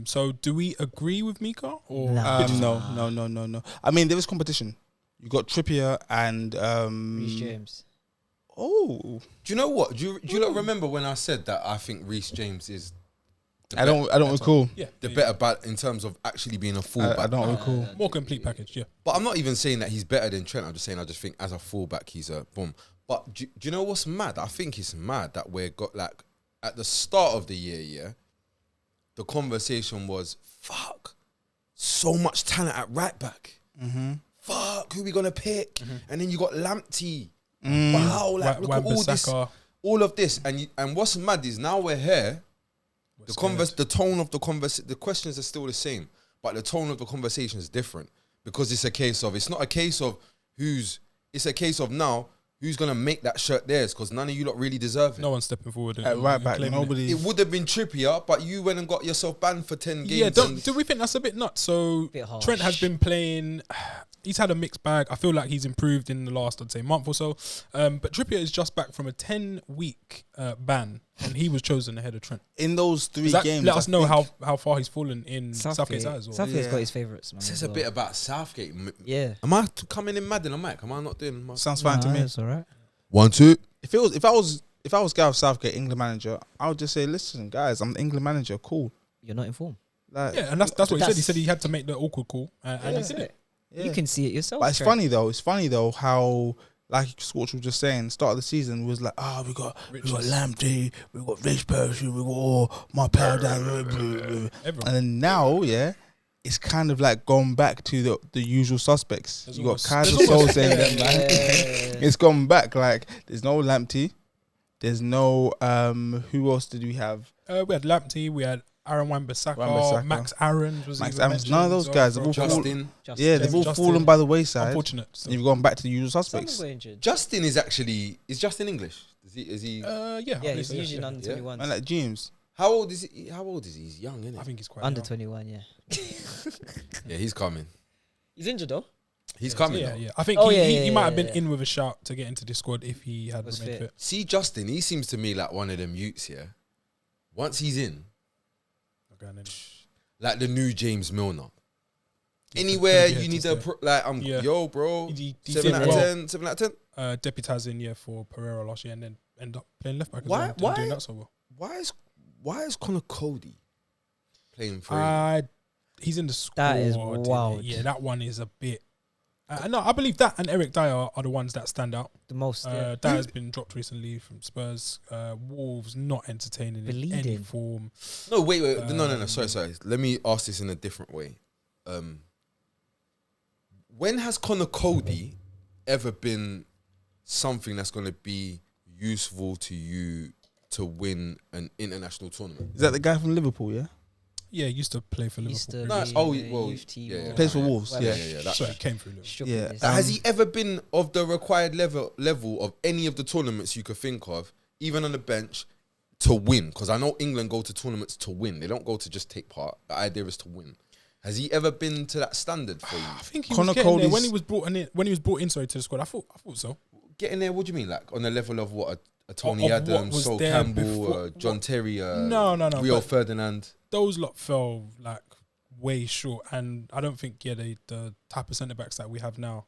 Speaker 2: So do we agree with Mika? Or
Speaker 3: Nah.
Speaker 1: No. I mean, there is competition. You got Trippier and
Speaker 3: Reece James.
Speaker 1: oh,
Speaker 4: Do you know what? Do you not remember when I said that I think Reece James is the
Speaker 1: I don't recall.
Speaker 2: Yeah,
Speaker 4: the better bat in terms of actually being a fullback?
Speaker 1: I don't recall.
Speaker 2: more complete package. Yeah,
Speaker 4: But I'm not even saying that he's better than Trent. I'm just saying I just think as a fullback he's a boom. But do you know what's mad? I think it's mad that we're got like at the start of the year, yeah. The conversation was fuck, so much talent at right back.
Speaker 1: Mm-hmm.
Speaker 4: Fuck, who we gonna pick? And then you got Lamptey.
Speaker 1: Mm.
Speaker 4: Wow, like look at all this,
Speaker 2: Wan-Bissaka.
Speaker 4: all of this, and what's mad is now we're here. The tone of the questions are still the same, but the tone of the conversation is different because it's a case of it's not a case of it's a case of now who's gonna make that shirt theirs because none of you lot really deserve it.
Speaker 2: No one's stepping forward.
Speaker 1: At right back,
Speaker 2: claiming it.
Speaker 1: nobody.
Speaker 4: It would have been Trippier, but you went and got yourself banned for 10 games.
Speaker 2: Yeah,
Speaker 4: and-
Speaker 2: do we think that's a bit nuts? So
Speaker 3: Bit harsh.
Speaker 2: Trent has been playing. He's had a mixed bag. I feel like he's improved in the last, I'd say, month or so. But Trippier is just back from a 10-week ban, and he was chosen ahead of Trent.
Speaker 1: In those 3
Speaker 2: Does that
Speaker 1: games,
Speaker 2: let
Speaker 1: I
Speaker 2: us know
Speaker 1: think-
Speaker 2: how far he's fallen in Southgate's eyes? Or?
Speaker 3: Southgate's
Speaker 1: Yeah.
Speaker 3: got his favourites, man.
Speaker 4: Says
Speaker 3: as
Speaker 4: a
Speaker 3: well.
Speaker 4: bit about Southgate.
Speaker 3: Yeah.
Speaker 4: Am I coming in mad in the mic? Am I not doing my
Speaker 1: Sounds fine to me.
Speaker 3: That's all right.
Speaker 4: 1, 2?
Speaker 1: If I was Gareth Southgate, England manager, I would just say, listen, guys, I'm the England manager. Cool.
Speaker 3: You're not informed.
Speaker 1: Like,
Speaker 2: Yeah, and that's what he said. He
Speaker 3: That's-
Speaker 2: said he had to make the awkward call, and he did it.
Speaker 1: yeah.
Speaker 3: You can see it yourself.
Speaker 1: But it's
Speaker 3: Trent.
Speaker 1: funny though. It's funny though how, like Scorch was just saying, start of the season was like, we got Lamptey, we got Rich Percy, we got my paradigm,
Speaker 2: Everyone.
Speaker 1: and then now, yeah, it's kind of like gone back to the usual suspects.
Speaker 2: There's
Speaker 1: You got
Speaker 2: almost-
Speaker 1: Kaiser
Speaker 2: there's
Speaker 1: Soul
Speaker 2: almost-
Speaker 1: saying them, man. It's gone back. Like there's no Lamptey, there's no who else did we have?
Speaker 2: We had Lamptey, we had Aaron Wan-Bissaka,
Speaker 1: Wan-Bissaka.
Speaker 2: Max Aaron. Was
Speaker 1: Max
Speaker 2: even
Speaker 1: Aaron. None of those
Speaker 2: mentioned,
Speaker 1: guys
Speaker 2: so
Speaker 1: have all
Speaker 2: from-
Speaker 4: Justin.
Speaker 1: Yeah, they've all
Speaker 2: Justin.
Speaker 1: fallen by the wayside.
Speaker 2: Unfortunate. So.
Speaker 1: And you've gone back to the usual
Speaker 3: Someone
Speaker 1: suspects.
Speaker 3: got injured.
Speaker 4: Justin is Justin English? Is he
Speaker 2: Yeah, I
Speaker 3: Yeah,
Speaker 2: believe
Speaker 3: he's
Speaker 2: so,
Speaker 3: usually
Speaker 2: yeah.
Speaker 3: under 21.
Speaker 1: And like James.
Speaker 4: How old is he? He's young, isn't
Speaker 2: I
Speaker 4: he?
Speaker 2: think he's quite
Speaker 3: Under
Speaker 2: young.
Speaker 3: 21, yeah.
Speaker 4: Yeah, he's coming.
Speaker 3: He's injured though.
Speaker 4: He's coming.
Speaker 2: Yeah,
Speaker 4: though.
Speaker 2: yeah. I think
Speaker 3: Oh,
Speaker 2: he,
Speaker 3: yeah,
Speaker 2: he,
Speaker 3: yeah,
Speaker 2: he might have
Speaker 3: yeah,
Speaker 2: been
Speaker 3: yeah.
Speaker 2: in with a shout to get into this squad if he had
Speaker 3: Was
Speaker 2: remained
Speaker 3: fit.
Speaker 2: fit.
Speaker 4: See, Justin, he seems to me like one of them youths here. Once he's in,
Speaker 2: Okay, and then-
Speaker 4: like the new James Milner. Anywhere
Speaker 2: Yeah,
Speaker 4: you need
Speaker 2: just
Speaker 4: to, I'm
Speaker 2: Yeah.
Speaker 4: yo, bro.
Speaker 2: He
Speaker 4: 7
Speaker 2: did
Speaker 4: out of
Speaker 2: well.
Speaker 4: 10. 7 out of 10.
Speaker 2: Deputizing for Pereira last year and then end up playing left back. as
Speaker 4: Why-
Speaker 2: well. Didn't
Speaker 4: why-
Speaker 2: do that so well.
Speaker 4: Why is Connor Cody playing for him?
Speaker 2: He's in the squad.
Speaker 3: That is
Speaker 2: innit?
Speaker 3: wild.
Speaker 2: Yeah, that one is a bit. No, I believe that and Eric Dyer are the ones that stand out.
Speaker 3: The most. Yeah.
Speaker 2: Dyer's been dropped recently from Spurs. Wolves not entertaining in any
Speaker 3: Bleeding.
Speaker 2: form.
Speaker 4: No, wait. No. Sorry. Let me ask this in a different way. When has Connor Cody ever been something that's going to be useful to you to win an international tournament?
Speaker 1: Is that the guy from Liverpool? Yeah,
Speaker 2: Yeah, he used to play for
Speaker 3: Used to
Speaker 2: Liverpool.
Speaker 4: Nice.
Speaker 3: be
Speaker 4: Oh,
Speaker 3: in the
Speaker 4: well,
Speaker 3: youth team
Speaker 4: yeah,
Speaker 3: or
Speaker 4: yeah.
Speaker 1: plays for
Speaker 3: whatever.
Speaker 1: Wolves.
Speaker 3: Whatever.
Speaker 1: Yeah.
Speaker 4: That's
Speaker 2: So he came through Liverpool.
Speaker 3: Strictly
Speaker 1: Yeah.
Speaker 3: this.
Speaker 4: Has he ever been of the required level of any of the tournaments you could think of, even on the bench, to win? Because I know England go to tournaments to win. They don't go to just take part. The idea is to win. Has he ever been to that standard for you?
Speaker 2: I think he
Speaker 1: Connor
Speaker 2: was getting there
Speaker 1: Cody's-
Speaker 2: when he was brought in. When he was brought in, sorry, to the squad. I thought so.
Speaker 4: Getting there, what do you mean? Like on the level of what? A Tony
Speaker 2: Of what
Speaker 4: Adams,
Speaker 2: was
Speaker 4: Sol
Speaker 2: there
Speaker 4: Campbell,
Speaker 2: before-
Speaker 4: John Terry,
Speaker 2: No,
Speaker 4: Rio
Speaker 2: but-
Speaker 4: Ferdinand.
Speaker 2: Those lot fell like way short, and I don't think the type of centre backs that we have now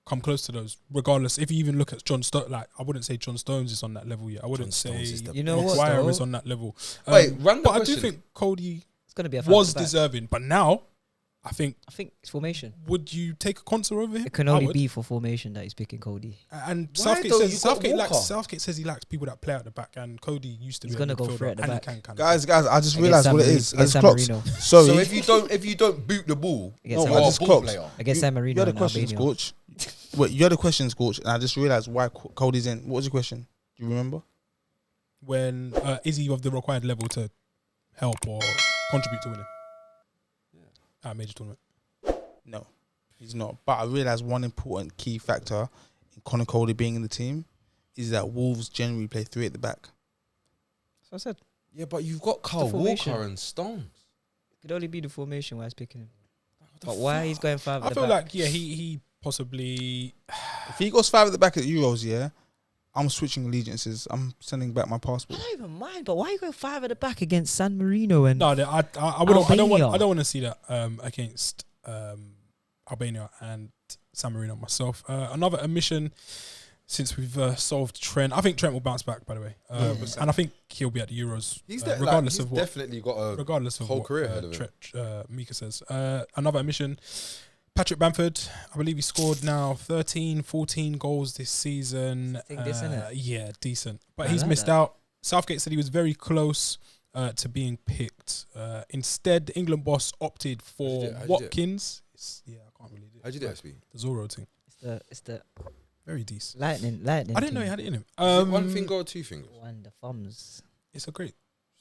Speaker 2: come close to those. Regardless, if you even look at John Stones, like I wouldn't say John Stones is on that level yet. I wouldn't
Speaker 4: John
Speaker 2: say
Speaker 4: Stones is the
Speaker 3: You know what,
Speaker 2: Maguire
Speaker 3: though?
Speaker 2: is on that level.
Speaker 4: Wait, random
Speaker 2: but I
Speaker 4: question.
Speaker 2: do think Cody
Speaker 3: It's gonna be a
Speaker 2: was
Speaker 3: back.
Speaker 2: deserving, but now I think
Speaker 3: I think it's formation.
Speaker 2: would you take a concert over him?
Speaker 3: It can
Speaker 2: I
Speaker 3: only
Speaker 2: would.
Speaker 3: be for formation that he's picking Cody.
Speaker 2: And
Speaker 4: Why
Speaker 2: Southgate
Speaker 4: though?
Speaker 2: says
Speaker 4: You got Walker.
Speaker 2: Southgate says he likes people that play at the back, and Cody used to
Speaker 3: He's
Speaker 2: be
Speaker 3: gonna
Speaker 2: a
Speaker 3: go
Speaker 2: midfielder,
Speaker 3: for it at the
Speaker 2: and he
Speaker 3: back.
Speaker 2: can kind of
Speaker 1: guys, I just
Speaker 3: Against
Speaker 1: realised
Speaker 3: San
Speaker 1: what it
Speaker 3: Marino-
Speaker 1: is. I
Speaker 3: against
Speaker 1: just
Speaker 3: San
Speaker 1: clocked.
Speaker 3: Marino.
Speaker 1: Sorry,
Speaker 4: So if you don't boot the ball,
Speaker 3: Against
Speaker 1: No,
Speaker 3: San
Speaker 1: I
Speaker 4: you're
Speaker 3: Marino.
Speaker 1: just
Speaker 4: a ball
Speaker 1: clocked.
Speaker 4: player.
Speaker 3: Against
Speaker 1: you,
Speaker 3: San
Speaker 1: you
Speaker 3: Marino
Speaker 1: had a
Speaker 3: and
Speaker 1: question,
Speaker 3: Albania.
Speaker 1: Scorch. Wait, you had a question, Scorch, and I just realised why Cody's in. What was your question? Do you remember?
Speaker 2: when is he of the required level to help or contribute to winning at a major tournament?
Speaker 1: No, he's not. But I realised one important key factor in Connor Cody being in the team is that Wolves generally play three at the back.
Speaker 3: So I said
Speaker 4: Yeah, but you've got Carl
Speaker 3: formation.
Speaker 4: Walker and Stones.
Speaker 3: it could only be the formation why he's picking him. But why he's going five?
Speaker 2: I
Speaker 3: at the
Speaker 2: feel
Speaker 3: back?
Speaker 2: like he possibly
Speaker 1: If he goes 5 at the back at the Euros, yeah, I'm switching allegiances. I'm sending back my
Speaker 3: I
Speaker 1: passport.
Speaker 3: don't even mind. But why are you going five at the back against San Marino and
Speaker 2: no. I wouldn't.
Speaker 3: Albania.
Speaker 2: I don't want to see that against Albania and San Marino myself. Another omission since we've solved Trent. I think Trent will bounce back. By the way, and I think he'll be at the Euros
Speaker 4: He's
Speaker 2: regardless
Speaker 4: he's
Speaker 2: of what.
Speaker 4: definitely got a
Speaker 2: Regardless of
Speaker 4: whole
Speaker 2: what
Speaker 4: career ahead of him.
Speaker 2: Mika says. Another omission. Patrick Bamford, I believe he scored now 13, 14 goals this season.
Speaker 3: I think this, innit?
Speaker 2: Yeah, decent. But
Speaker 3: I
Speaker 2: he's
Speaker 3: like
Speaker 2: missed
Speaker 3: that.
Speaker 2: out. Southgate said he was very close to being picked. Instead, the England boss opted for
Speaker 4: How'd you do it?
Speaker 2: Watkins. I can't really do it.
Speaker 4: How'd you do it, SB?
Speaker 2: The Zorro thing.
Speaker 3: it's the
Speaker 2: Very decent.
Speaker 3: lightning.
Speaker 2: I didn't know he had it in him.
Speaker 4: Is it one finger or two fingers?
Speaker 3: One the thumbs.
Speaker 2: It's a great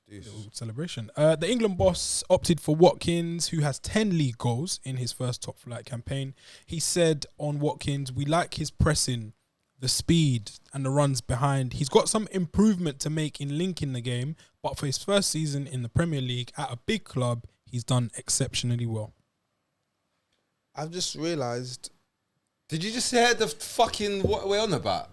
Speaker 4: Jeez.
Speaker 2: little celebration. The England boss opted for Watkins, who has 10 league goals in his first top flight campaign. He said on Watkins, "We like his pressing, the speed and the runs behind. He's got some improvement to make in linking the game, but for his first season in the Premier League at a big club, he's done exceptionally well."
Speaker 1: I've just realised.
Speaker 4: Did you just hear the fucking what we're on about?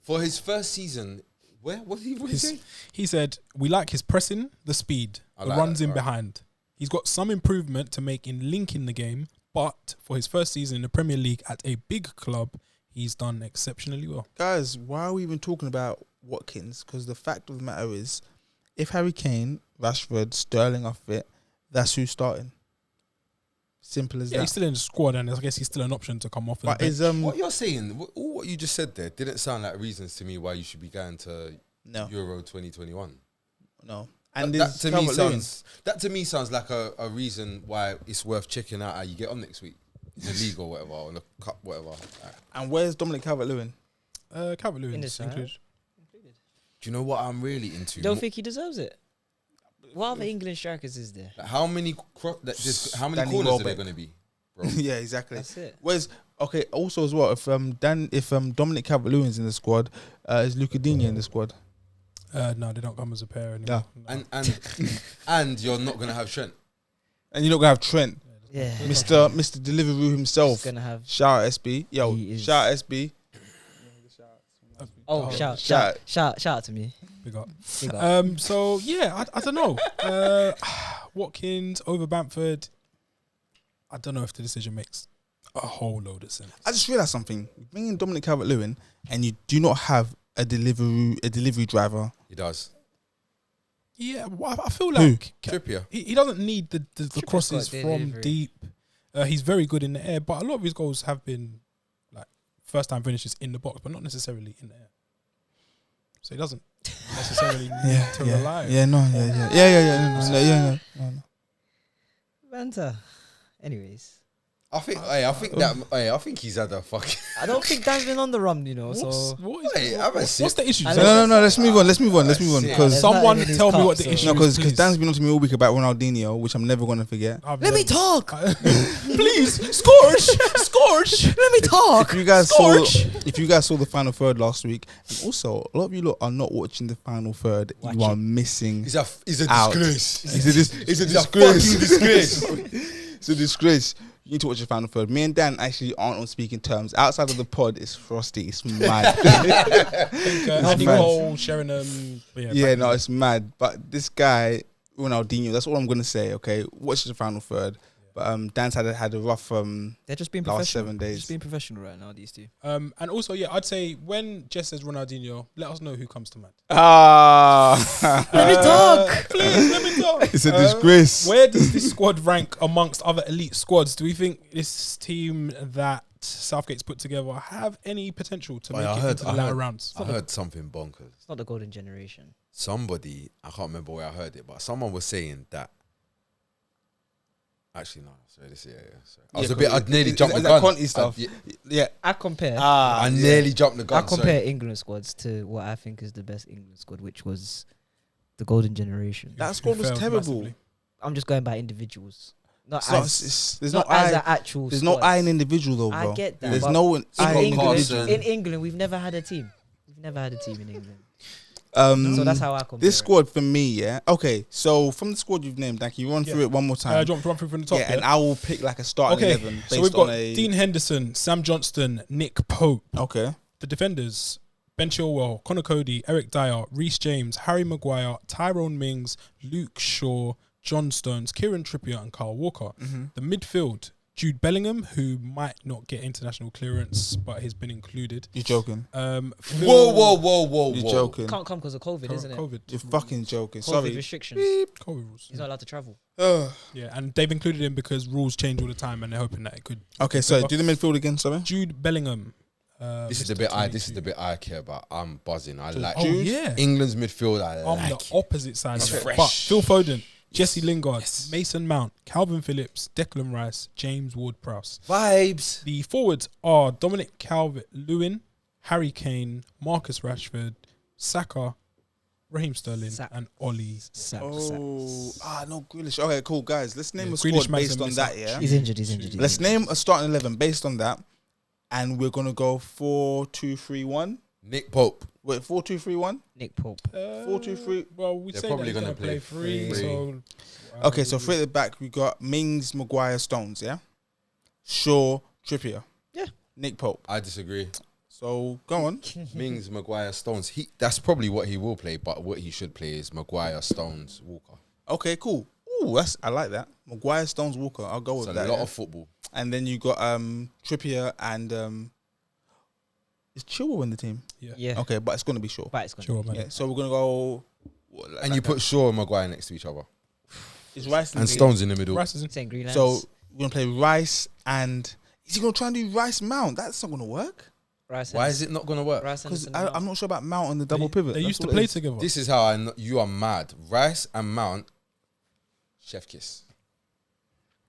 Speaker 4: For his first season, what did he say?
Speaker 2: He said, "We like his pressing, the speed,
Speaker 4: I
Speaker 2: the
Speaker 4: like
Speaker 2: runs
Speaker 4: that,
Speaker 2: in
Speaker 4: right.
Speaker 2: behind. He's got some improvement to make in linking the game, but for his first season in the Premier League at a big club, he's done exceptionally well."
Speaker 1: Guys, why are we even talking about Watkins? Because the fact of the matter is, if Harry Kane, Rashford, Sterling are fit, that's who's starting. Simple as
Speaker 2: Yeah, he's
Speaker 1: that.
Speaker 2: still in the squad, and I guess he's still an option to come off.
Speaker 1: But
Speaker 2: the
Speaker 1: is
Speaker 2: bench.
Speaker 4: What you're saying, all what you just said there, didn't sound like reasons to me why you should be going to
Speaker 1: no,
Speaker 4: Euro 2021.
Speaker 1: no.
Speaker 4: And
Speaker 1: And
Speaker 4: that
Speaker 1: there's
Speaker 4: to me
Speaker 1: Calvert-Lewin.
Speaker 4: sounds like a reason why it's worth checking out how you get on next week in the league or whatever, or in the cup, whatever.
Speaker 1: And where's Dominic Calvert-Lewin?
Speaker 2: Calvert-Lewin
Speaker 3: In the
Speaker 2: is
Speaker 3: side.
Speaker 2: included.
Speaker 4: Do you know what I'm really into?
Speaker 3: You don't think he deserves it? What other England strikers is there?
Speaker 4: Like, how many how many
Speaker 1: Danny
Speaker 4: corners are there
Speaker 1: Welbeck.
Speaker 4: going to be, bro?
Speaker 1: Yeah, exactly.
Speaker 3: That's it.
Speaker 1: Where's okay? Also, as well, if Dominic Calvert-Lewin's in the squad, is Luca Digne in the squad?
Speaker 2: No, they don't come as a pair anymore.
Speaker 1: Yeah.
Speaker 2: No.
Speaker 4: And you're not going to have Trent.
Speaker 1: And you're not gonna have Trent,
Speaker 3: Yeah.
Speaker 1: Mr. Deliveroo
Speaker 3: He's
Speaker 1: himself.
Speaker 3: gonna have.
Speaker 1: Shout out SB, yo,
Speaker 3: He is.
Speaker 1: shout out SB.
Speaker 3: Oh,
Speaker 1: shout-
Speaker 3: shout out to me.
Speaker 2: Big up.
Speaker 3: Big up.
Speaker 2: So yeah, I don't know. Watkins over Bamford. I don't know if the decision makes a whole load of sense.
Speaker 1: I just realised something. You bring in Dominic Calvert-Lewin, and you do not have a delivery driver.
Speaker 4: He does.
Speaker 2: Yeah, well, I feel like
Speaker 4: Trippier.
Speaker 2: he doesn't need the
Speaker 3: Trippier's
Speaker 2: crosses
Speaker 3: got
Speaker 2: from
Speaker 3: delivery.
Speaker 2: deep. He's very good in the air, but a lot of his goals have been like first time finishes in the box, but not necessarily in the air. So he doesn't necessarily need to rely.
Speaker 1: No.
Speaker 3: Banter. Anyways,
Speaker 4: I think he's had a fucking.
Speaker 3: I don't think Dan's been on the run, you know.
Speaker 2: What's
Speaker 3: So
Speaker 2: the issue?
Speaker 1: No. Let's move on. Because
Speaker 3: There's
Speaker 2: someone
Speaker 3: nothing in his
Speaker 2: tell me
Speaker 3: cup,
Speaker 2: what the
Speaker 3: so-
Speaker 2: issue
Speaker 1: no,
Speaker 2: is.
Speaker 1: because Dan's been on to me all week about Ronaldinho, which I'm never gonna forget.
Speaker 3: let me talk.
Speaker 2: Please, Scorch.
Speaker 3: Let me talk.
Speaker 1: If you guys saw the final third last week, and also a lot of you lot are not watching the final third, you are missing.
Speaker 4: He's a
Speaker 1: out.
Speaker 4: disgrace.
Speaker 1: It's a
Speaker 4: disgrace.
Speaker 1: It's a disgrace. You need to watch the final third. Me and Dan actually aren't on speaking terms. Outside of the pod, it's frosty. It's mad.
Speaker 2: Andy
Speaker 1: mad.
Speaker 2: Cole, Sheringham.
Speaker 1: No, it's mad. But this guy, Ronaldinho, that's all I'm gonna say. Okay, watch the final third. But Dan's had a rough
Speaker 3: They're just being
Speaker 1: last
Speaker 3: professional.
Speaker 1: 7 days.
Speaker 3: Just being professional right now, these two.
Speaker 2: And also, I'd say when Jess says Ronaldinho, let us know who comes to mind.
Speaker 3: Let me talk.
Speaker 2: Please, let me talk.
Speaker 1: It's a disgrace.
Speaker 2: Where does this squad rank amongst other elite squads? Do we think this team that Southgate's put together have any potential to make it into the latter rounds?
Speaker 4: I heard something bonkers.
Speaker 3: It's not the golden generation.
Speaker 4: Somebody, I can't remember where I heard it, but someone was saying that. Actually, no. Sorry, sorry. I nearly jumped the gun.
Speaker 1: Conti stuff. Yeah.
Speaker 3: I compare.
Speaker 4: I nearly jumped the gun.
Speaker 3: I compare England squads to what I think is the best England squad, which was the golden generation.
Speaker 1: That squad was terrible.
Speaker 2: Massively.
Speaker 3: I'm just going by individuals. Not
Speaker 1: So
Speaker 3: as
Speaker 1: there's
Speaker 3: not
Speaker 1: no
Speaker 3: as
Speaker 1: I.
Speaker 3: an actual
Speaker 1: There's
Speaker 3: squad.
Speaker 1: no I in individual though, bro.
Speaker 3: I get that.
Speaker 1: There's
Speaker 3: but
Speaker 1: no
Speaker 3: in
Speaker 1: I in
Speaker 3: England,
Speaker 1: individual.
Speaker 3: in England, we've never had a team. We've never had a team in England. So that's how I compare.
Speaker 1: This squad for me, yeah. Okay, so from the squad you've named, Dan, can you run through it one more time?
Speaker 2: Do you want to run through from the top?
Speaker 1: And I will pick like a starting 11 based
Speaker 2: so we've got
Speaker 1: on a.
Speaker 2: Dean Henderson, Sam Johnston, Nick Pope.
Speaker 1: Okay.
Speaker 2: The defenders: Ben Chilwell, Connor Cody, Eric Dyer, Reece James, Harry Maguire, Tyrone Mings, Luke Shaw, John Stones, Kieran Trippier, and Kyle Walker. The midfield: Jude Bellingham, who might not get international clearance, but has been included.
Speaker 1: You're joking.
Speaker 4: Whoa.
Speaker 1: You're joking.
Speaker 3: Can't come because of COVID, isn't it?
Speaker 2: COVID.
Speaker 3: Mm-hmm.
Speaker 1: You're fucking joking.
Speaker 3: COVID
Speaker 1: Sorry.
Speaker 3: restrictions.
Speaker 2: COVID rules.
Speaker 3: He's not allowed to travel.
Speaker 2: Yeah, and they've included him because rules change all the time, and they're hoping that it could.
Speaker 1: Okay, so do the midfield again, sorry.
Speaker 2: Jude Bellingham.
Speaker 4: This is the bit I care about. I'm buzzing. I like
Speaker 2: Oh yeah.
Speaker 4: England's midfield. I
Speaker 2: On
Speaker 4: like
Speaker 2: the opposite side
Speaker 4: It's
Speaker 2: of it.
Speaker 4: fresh.
Speaker 2: But Phil Foden, Jesse Lingard, Mason Mount, Calvin Phillips, Declan Rice, James Ward-Prowse.
Speaker 4: vibes.
Speaker 2: The forwards are Dominic Calvert-Lewin, Harry Kane, Marcus Rashford, Saka, Raheem Sterling, and Ollie.
Speaker 1: No Grealish. Okay, cool, guys. Let's name a
Speaker 2: Grealish
Speaker 1: squad
Speaker 2: might
Speaker 1: based
Speaker 2: have
Speaker 1: on
Speaker 2: missed
Speaker 1: that.
Speaker 2: out.
Speaker 1: Yeah.
Speaker 3: He's injured. He's injured.
Speaker 1: Let's name a starting 11 based on that, and we're gonna go 4-2-3-1.
Speaker 4: Nick Pope.
Speaker 1: Wait, 4-2-3-1.
Speaker 3: Nick Pope.
Speaker 1: 4-2-3.
Speaker 2: Well, we
Speaker 4: They're
Speaker 2: say
Speaker 4: probably
Speaker 2: that
Speaker 4: gonna
Speaker 2: he's going to
Speaker 4: play
Speaker 2: play three.
Speaker 4: three.
Speaker 2: So,
Speaker 1: Okay, so three at the back we got Mings, Maguire, Stones. Yeah. Shaw, Trippier.
Speaker 3: Yeah.
Speaker 1: Nick Pope.
Speaker 4: I disagree.
Speaker 1: So go on.
Speaker 4: Mings, Maguire, Stones. That's probably what he will play, but what he should play is Maguire, Stones, Walker.
Speaker 1: Okay, cool. Ooh, I like that. Maguire, Stones, Walker. I'll go with
Speaker 4: It's
Speaker 1: that.
Speaker 4: a lot
Speaker 1: yeah.
Speaker 4: of football.
Speaker 1: And then you got Trippier and is Chilwell in the team?
Speaker 3: Yeah.
Speaker 1: Okay, but it's gonna be Shaw.
Speaker 3: But it's gonna
Speaker 2: Sure,
Speaker 3: be.
Speaker 2: man.
Speaker 1: Yeah. So we're gonna go.
Speaker 4: And you put Shaw and Maguire next to each other.
Speaker 1: Is Rice in
Speaker 4: And
Speaker 1: the team?
Speaker 4: Stones in the middle.
Speaker 2: Rice is in.
Speaker 3: St. Greenlands.
Speaker 1: So we're gonna play Rice and is he gonna try and do Rice Mount? That's not gonna work
Speaker 3: Rice
Speaker 4: Why is it not going to work?
Speaker 3: Rice
Speaker 1: because
Speaker 3: Henderson
Speaker 1: I'm not sure about Mount and the double pivot.
Speaker 2: They
Speaker 1: That's
Speaker 2: used to
Speaker 1: what it
Speaker 2: play
Speaker 1: is.
Speaker 2: together.
Speaker 4: This is how I know you are mad. Rice and Mount, chef kiss.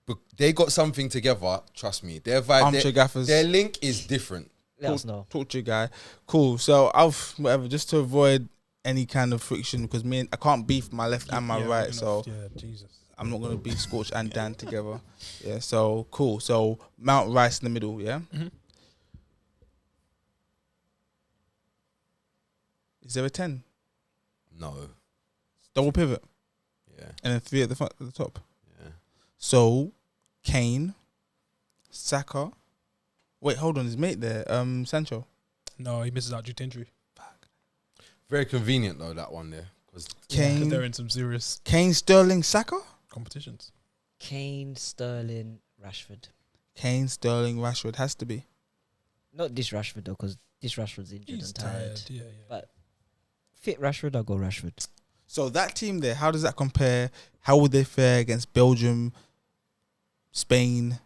Speaker 4: But they got something together. Trust me, their vibe,
Speaker 1: Armchair Gaffers.
Speaker 4: their link is different.
Speaker 3: Let us know.
Speaker 1: Talk to your guy. Cool. So whatever, just to avoid any kind of friction because I can't beef my left and my
Speaker 2: Yeah,
Speaker 1: right.
Speaker 2: we're
Speaker 1: So
Speaker 2: gonna- yeah, Jesus.
Speaker 1: I'm not gonna beef Scorch and Dan together. Yeah. So cool. So Mount, Rice in the middle. Yeah.
Speaker 2: Mhm.
Speaker 1: Is there a 10?
Speaker 4: No.
Speaker 1: Double pivot
Speaker 4: Yeah.
Speaker 1: and then 3 at the front at the top.
Speaker 4: Yeah.
Speaker 1: So Kane, Saka. Wait, hold on. His mate there, Sancho.
Speaker 2: No, he misses out due to injury.
Speaker 4: Very convenient though that one there. Because
Speaker 1: Kane,
Speaker 2: They're in some serious
Speaker 1: Kane, Sterling, Saka.
Speaker 2: competitions.
Speaker 3: Kane, Sterling, Rashford.
Speaker 1: Kane, Sterling, Rashford has to be.
Speaker 3: Not this Rashford though, because this Rashford's injured
Speaker 2: He's
Speaker 3: and tired.
Speaker 2: tired. Yeah.
Speaker 3: But fit Rashford, I'll go Rashford.
Speaker 1: So that team there, how does that compare? How would they fare against Belgium, Spain?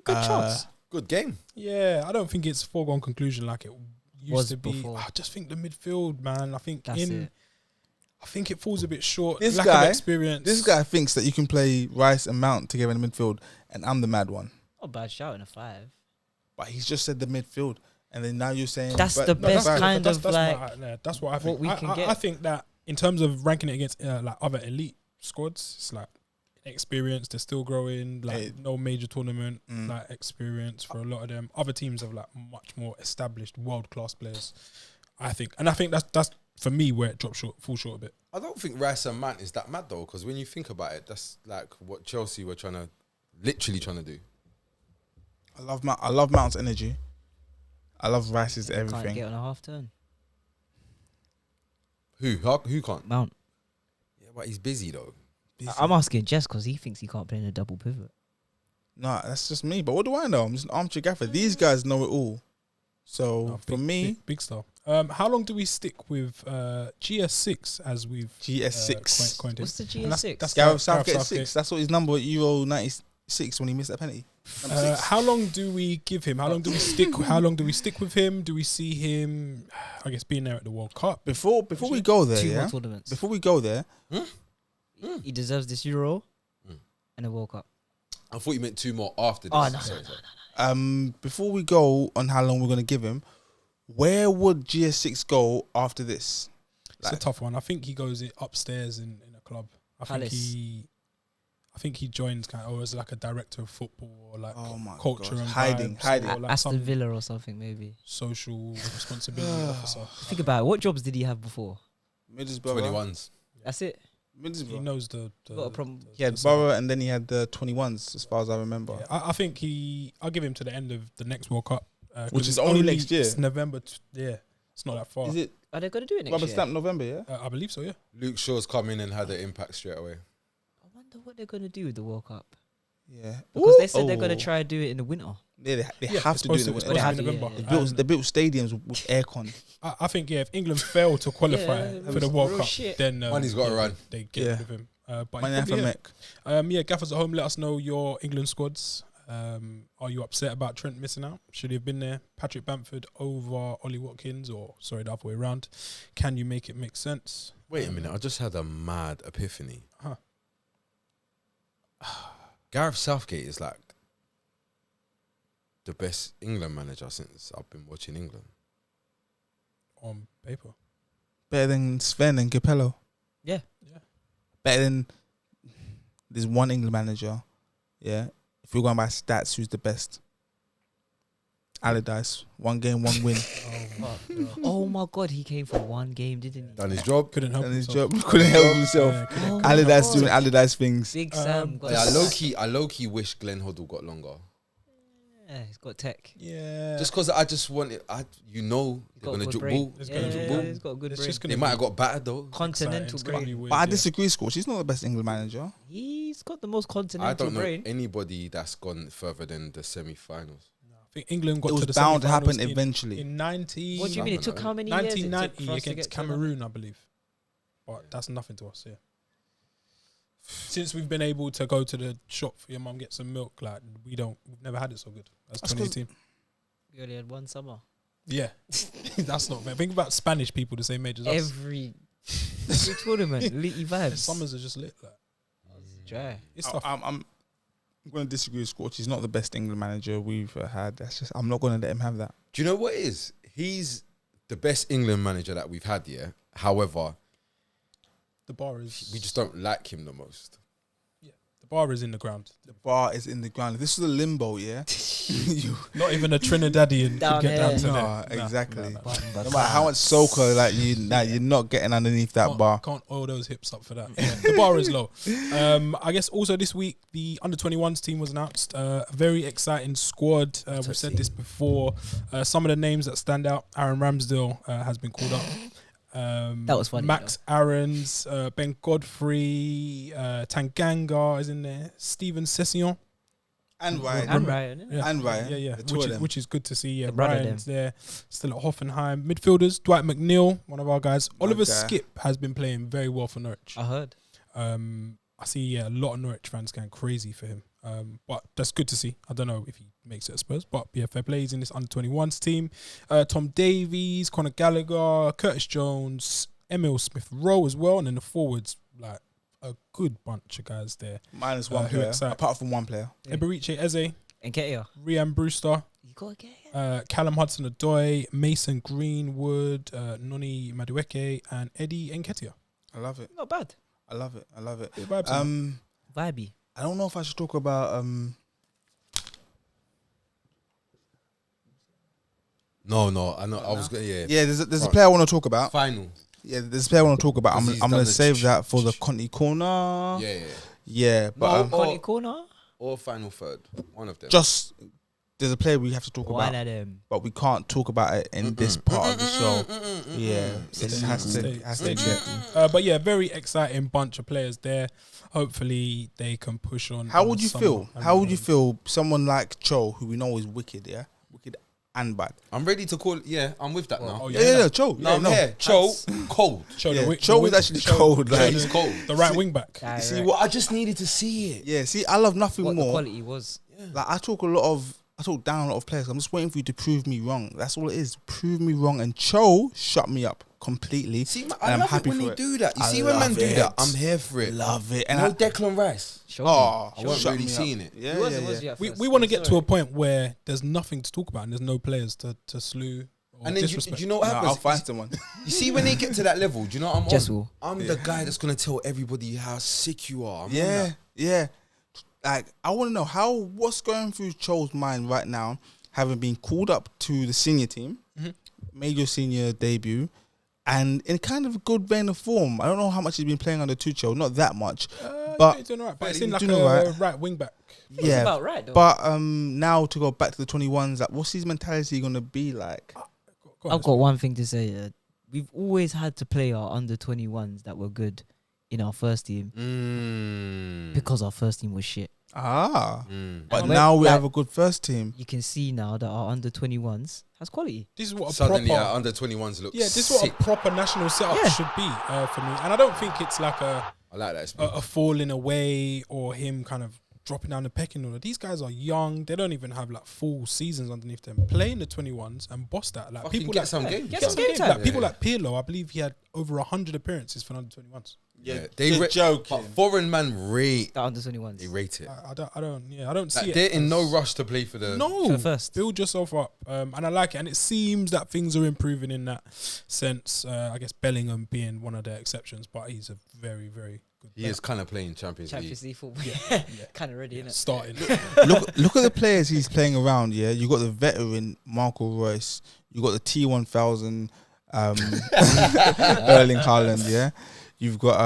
Speaker 3: Good chance.
Speaker 4: good game.
Speaker 2: Yeah, I don't think it's a foregone conclusion like it used
Speaker 3: Was
Speaker 2: to be.
Speaker 3: before.
Speaker 2: I just think the midfield, man. I think
Speaker 3: That's it.
Speaker 2: I think it falls a bit short.
Speaker 1: This
Speaker 2: Lack
Speaker 1: guy-
Speaker 2: of experience.
Speaker 1: This guy thinks that you can play Rice and Mount together in the midfield, and I'm the mad one.
Speaker 3: a bad shout in a 5.
Speaker 1: But he's just said the midfield, and then now you're saying
Speaker 3: That's
Speaker 1: but
Speaker 3: the
Speaker 1: not
Speaker 3: best
Speaker 1: bad.
Speaker 3: kind
Speaker 2: that's,
Speaker 3: of
Speaker 2: that's
Speaker 3: like
Speaker 2: that's what I think.
Speaker 3: what we can
Speaker 2: I
Speaker 3: get.
Speaker 2: think that in terms of ranking it against like other elite squads, it's like experience. They're still growing. Like no major tournament like experience for a lot of them. Other teams have like much more established world class players. I think that's for me where it drops short, falls short a bit.
Speaker 4: I don't think Rice and Mount is that mad though, because when you think about it, that's like what Chelsea were literally trying to do.
Speaker 1: I love Mount's energy. I love Rice's
Speaker 3: Can't
Speaker 1: everything.
Speaker 3: get on a half turn.
Speaker 4: Who can't?
Speaker 3: Mount.
Speaker 4: Yeah, but he's busy though.
Speaker 3: I'm asking Jess because he thinks he can't play in a double pivot.
Speaker 1: Nah, that's just me. But what do I know? I'm just an armchair gaffer. These guys know it all. So for me,
Speaker 2: big star. How long do we stick with GS6 as we've
Speaker 1: GS6?
Speaker 2: coined it?
Speaker 3: What's the
Speaker 2: And
Speaker 3: GS6?
Speaker 2: that's
Speaker 1: Gareth Southgate 6. That's what his number at Euro 96 when he missed that penalty.
Speaker 2: How long do we give him? How long do we stick? How long do we stick with him? Do we see him? I guess being there at the World Cup.
Speaker 1: Before we go there,
Speaker 3: 2 more
Speaker 1: yeah.
Speaker 3: tournaments.
Speaker 1: Before we go there,
Speaker 3: He deserves this Euro and a World Cup.
Speaker 4: I thought you meant 2 more after this.
Speaker 3: Oh, no,
Speaker 4: Sorry.
Speaker 1: before we go on how long we're gonna give him, where would GS6 go after this?
Speaker 2: It's a tough one. I think he goes upstairs in a club. I think he joins kind of as like a director of football or like culture and
Speaker 1: hiding.
Speaker 2: or like
Speaker 3: Aston
Speaker 2: some
Speaker 3: Villa or something maybe.
Speaker 2: social responsibility officer.
Speaker 3: Think about it. What jobs did he have before?
Speaker 1: Middlesbrough.
Speaker 4: 21s.
Speaker 3: That's it.
Speaker 2: He
Speaker 1: Middlesbrough.
Speaker 2: knows the
Speaker 3: Got a problem.
Speaker 1: He had Borough and then he had the 21s, as far as I remember.
Speaker 2: Yeah, I think I'll give him to the end of the next World Cup,
Speaker 1: Which is only next year.
Speaker 2: It's November. Yeah, it's not that far.
Speaker 1: Is it
Speaker 3: Are they going to do it next
Speaker 1: rubber
Speaker 3: year?
Speaker 1: stamp November? Yeah.
Speaker 2: I believe so. Yeah.
Speaker 4: Luke Shaw's come in and had an impact straight away.
Speaker 3: I wonder what they're going to do with the World Cup.
Speaker 1: Yeah.
Speaker 3: Because they said they're going to try and do it in the winter.
Speaker 1: Yeah, they
Speaker 2: Yeah,
Speaker 1: have
Speaker 2: it's
Speaker 1: to do it.
Speaker 2: supposed
Speaker 1: in
Speaker 2: to-
Speaker 1: the
Speaker 2: it's
Speaker 1: winter.
Speaker 2: supposed to be
Speaker 3: Yeah.
Speaker 2: November.
Speaker 1: They built stadiums with aircon.
Speaker 2: I think if England fail to qualify
Speaker 3: Yeah,
Speaker 2: for the World
Speaker 3: real
Speaker 2: Cup,
Speaker 3: shit.
Speaker 2: then
Speaker 4: Money's gotta run.
Speaker 2: They get rid of him. But
Speaker 1: My
Speaker 2: he's
Speaker 1: name for
Speaker 2: probably here.
Speaker 1: Mech.
Speaker 2: Yeah, Gaffers at home. Let us know your England squads. Are you upset about Trent missing out? Should he have been there? Patrick Bamford over Ollie Watkins, or sorry, the other way around. Can you make it make sense?
Speaker 4: Wait a minute, I just had a mad epiphany.
Speaker 2: Huh.
Speaker 4: Gareth Southgate is like the best England manager since I've been watching England.
Speaker 2: On paper,
Speaker 1: Better than Sven and Capello.
Speaker 3: Yeah.
Speaker 1: Better than there's one England manager. Yeah. If you're going by stats, who's the best? Allardyce. 1 game, 1 win.
Speaker 3: Oh my God, he came for 1 game, didn't he?
Speaker 4: Done his job.
Speaker 2: couldn't help
Speaker 1: And his
Speaker 2: himself.
Speaker 1: job couldn't help himself.
Speaker 2: Yeah, couldn't-
Speaker 3: Oh
Speaker 1: Allardyce
Speaker 3: my
Speaker 1: doing
Speaker 3: God.
Speaker 1: Allardyce things.
Speaker 3: Big Sam got
Speaker 4: Yeah,
Speaker 3: s-
Speaker 4: I low key wish Glenn Hoddle got longer.
Speaker 3: Yeah, he's got tech.
Speaker 2: Yeah,
Speaker 4: Just because I just want it, they're
Speaker 3: He's
Speaker 4: gonna
Speaker 3: got a good
Speaker 4: juke
Speaker 3: brain.
Speaker 4: ball.
Speaker 2: It's
Speaker 3: Yeah,
Speaker 2: gonna juke ball.
Speaker 3: he's got a good
Speaker 2: It's
Speaker 3: brain.
Speaker 2: just
Speaker 4: They
Speaker 2: gonna
Speaker 4: might
Speaker 2: be
Speaker 4: have got battered though.
Speaker 3: Continental
Speaker 2: It's gonna be
Speaker 3: brain.
Speaker 2: weird,
Speaker 1: But I
Speaker 2: yeah.
Speaker 1: disagree, Scorch. He's not the best England manager.
Speaker 3: He's got the most
Speaker 4: I
Speaker 3: continental
Speaker 4: don't know
Speaker 3: brain.
Speaker 4: anybody that's gone further than the semi-finals.
Speaker 2: I think England got
Speaker 1: It was
Speaker 2: to the
Speaker 1: bound to happen
Speaker 2: semi-finals
Speaker 1: eventually.
Speaker 2: in 90.
Speaker 3: What do you mean? It took how many years? It took
Speaker 2: 1990
Speaker 3: for us to
Speaker 2: against
Speaker 3: get to that?
Speaker 2: Cameroon, I believe. But that's nothing to us, yeah. Since we've been able to go to the shop for your mum, get some milk, like we've never had it so good. That's 2018.
Speaker 3: We only had 1 summer.
Speaker 2: Yeah, that's not fair. Think about Spanish people the same age as us.
Speaker 3: Every tournament, litty
Speaker 2: Their
Speaker 3: vibes.
Speaker 2: summers are just lit. Like,
Speaker 3: Dry.
Speaker 2: it's tough.
Speaker 1: I'm going to disagree with Scorch. He's not the best England manager we've had. That's just I'm not going to let him have that.
Speaker 4: Do you know what it is? He's the best England manager that we've had, yeah. However,
Speaker 2: The bar is
Speaker 4: we just don't like him the most.
Speaker 2: the bar is in the ground.
Speaker 1: The bar is in the ground. If this was a limbo, yeah.
Speaker 2: Not even a Trinidadian
Speaker 3: Down
Speaker 2: could get down
Speaker 3: here.
Speaker 2: to
Speaker 1: No,
Speaker 2: there.
Speaker 1: exactly.
Speaker 2: No.
Speaker 1: No matter how much soca, like you're not getting underneath that bar.
Speaker 2: Can't oil those hips up for that. Yeah, the bar is low. I guess also this week the under-21s team was announced. A very exciting squad. We've said this before. Some of the names that stand out: Aaron Ramsdale has been called up.
Speaker 3: That was funny,
Speaker 2: Max Aarons, Ben Godfrey, Tanganga is in there. Steven Session.
Speaker 1: And Ryan.
Speaker 3: And Ryan.
Speaker 2: Yeah.
Speaker 1: And Ryan.
Speaker 2: Yeah,
Speaker 1: The two of them.
Speaker 2: which is good to see. Yeah,
Speaker 3: The brother
Speaker 2: Ryan's there. Still at Hoffenheim. Midfielders, Dwight McNeil, one of our guys. Oliver
Speaker 1: guy.
Speaker 2: Skipp has been playing very well for Norwich.
Speaker 3: I heard.
Speaker 2: I see a lot of Norwich fans going crazy for him. But that's good to see. I don't know if he makes it at Spurs, but yeah, fair play. He's in this under-21s team. Tom Davies, Conor Gallagher, Curtis Jones, Emil Smith-Rowe as well, and then the forwards, a good bunch of guys there.
Speaker 1: Minus one
Speaker 2: who
Speaker 1: player,
Speaker 2: excite-
Speaker 1: apart from one player.
Speaker 3: Yeah.
Speaker 2: Eberiche Eze
Speaker 3: Nketiah.
Speaker 2: Rhian Brewster,
Speaker 3: You got Nketiah.
Speaker 2: Callum Hudson-Odoi, Mason Greenwood, Noni Madueke, and Eddie Nketiah.
Speaker 1: I love it.
Speaker 3: Not bad.
Speaker 1: I love it. I love it.
Speaker 2: Bit of vibes in
Speaker 3: Vibey.
Speaker 1: I don't know if I should talk about
Speaker 4: No, I know. I was gonna.
Speaker 1: Yeah, there's a player I want to talk about.
Speaker 4: Final.
Speaker 1: Yeah, there's a player I want to talk about. I'm
Speaker 4: Because he's
Speaker 1: going
Speaker 4: done
Speaker 1: to
Speaker 4: the
Speaker 1: save that for the Conti corner. Yeah, but
Speaker 3: Conti corner.
Speaker 4: Or final third. One of them.
Speaker 1: just there's a player we have to talk
Speaker 3: One
Speaker 1: about,
Speaker 3: of them.
Speaker 1: but we can't talk about it in this part of the show. Yeah, it has to get.
Speaker 2: But yeah, very exciting bunch of players there. Hopefully they can push on.
Speaker 1: How
Speaker 2: in
Speaker 1: would
Speaker 2: the
Speaker 1: you
Speaker 2: summer
Speaker 1: feel?
Speaker 2: and
Speaker 1: How would you
Speaker 2: beyond.
Speaker 1: feel? Someone like Cho, who we know is wicked, wicked and bad.
Speaker 4: I'm ready to call. Yeah, I'm with that now.
Speaker 2: Oh
Speaker 1: Yeah, Cho.
Speaker 4: No, I'm here. Cho, cold.
Speaker 2: Show
Speaker 1: Yeah,
Speaker 2: the
Speaker 1: Cho is actually cold. Like,
Speaker 4: He's cold.
Speaker 2: the right wing back.
Speaker 3: Direct.
Speaker 1: see what?
Speaker 4: I just needed to see it.
Speaker 1: Yeah, see, I love nothing
Speaker 3: What the
Speaker 1: more.
Speaker 3: quality was.
Speaker 1: Like I talk down a lot of players. I'm just waiting for you to prove me wrong. That's all it is. Prove me wrong. And Cho shut me up completely.
Speaker 4: See,
Speaker 1: and
Speaker 4: I
Speaker 1: I'm
Speaker 4: love it
Speaker 1: happy
Speaker 4: when
Speaker 1: for
Speaker 4: they
Speaker 1: it.
Speaker 4: do that. You
Speaker 1: I
Speaker 4: see when men
Speaker 1: love
Speaker 4: do
Speaker 1: it.
Speaker 4: that, I'm here for it.
Speaker 1: Love it. And
Speaker 4: No Declan Rice.
Speaker 3: Show me.
Speaker 1: I
Speaker 4: I wasn't
Speaker 1: shut
Speaker 4: really
Speaker 1: me up.
Speaker 4: seeing it.
Speaker 1: Yeah,
Speaker 3: It was,
Speaker 1: yeah,
Speaker 3: it was,
Speaker 1: yeah.
Speaker 3: yeah,
Speaker 2: We
Speaker 3: first.
Speaker 2: want to get to
Speaker 3: Sorry.
Speaker 2: a point where there's nothing to talk about and there's no players to slew or
Speaker 4: And then do
Speaker 2: disrespect.
Speaker 4: you know what
Speaker 1: No,
Speaker 4: happens?
Speaker 1: I'll find someone.
Speaker 4: You see when they get to that level, do you know what I'm
Speaker 3: Just
Speaker 4: on?
Speaker 3: will.
Speaker 4: I'm the guy that's gonna tell everybody how sick you are. I'm on
Speaker 1: Yeah,
Speaker 4: that.
Speaker 1: yeah. Like I want to know what's going through Cho's mind right now, having been called up to the senior team, made your senior debut, and in kind of a good vein of form. I don't know how much he's been playing under Tuchel, not that much, but
Speaker 2: he's doing all right. But it's in like
Speaker 1: doing all
Speaker 2: a
Speaker 1: right.
Speaker 2: right wing back.
Speaker 3: It's
Speaker 1: yeah.
Speaker 3: about right though.
Speaker 1: But now to go back to the 21s, like what's his mentality gonna be like?
Speaker 2: Go on,
Speaker 3: I've got one thing to say. We've always had to play our under 21s that were good in our first team because our first team was shit.
Speaker 1: But
Speaker 3: And
Speaker 1: now we
Speaker 3: like,
Speaker 1: have a good first team.
Speaker 3: You can see now that our under 21s has quality.
Speaker 2: This is what a
Speaker 4: Suddenly,
Speaker 2: proper
Speaker 4: our under 21s look.
Speaker 2: this is what
Speaker 4: sick.
Speaker 2: a proper national setup
Speaker 3: Yeah.
Speaker 2: should be for me. And I don't think it's like
Speaker 4: I like that.
Speaker 2: a falling away or him kind of dropping down the pecking order. These guys are young. They don't even have like full seasons underneath them. Play in the 21s and boss that. Like
Speaker 4: Fucking
Speaker 2: people
Speaker 4: get
Speaker 2: like
Speaker 4: some games.
Speaker 3: Get
Speaker 2: get
Speaker 3: some
Speaker 2: some
Speaker 3: game
Speaker 2: games.
Speaker 3: time.
Speaker 2: Like people like Pirlo, I believe he had over 100 appearances for under 21s.
Speaker 4: Yeah,
Speaker 1: you're joking.
Speaker 4: But foreign man rate.
Speaker 3: That under 21s.
Speaker 4: They rate it.
Speaker 2: I don't see
Speaker 4: Like,
Speaker 2: it.
Speaker 4: they're in
Speaker 2: as-
Speaker 4: no rush to play for the.
Speaker 2: No,
Speaker 3: For first.
Speaker 2: build yourself up, and I like it. And it seems that things are improving in that sense. I guess Bellingham being one of the exceptions, but he's a very, very good.
Speaker 4: He is kind of playing Champions
Speaker 3: Champions
Speaker 4: League.
Speaker 3: League football.
Speaker 2: Yeah.
Speaker 3: Kind of ready, innit?
Speaker 2: starting.
Speaker 1: look at the players he's playing around. Yeah, you got the veteran Marco Reus. You got the T1000 Erling Haaland. Yeah, you've got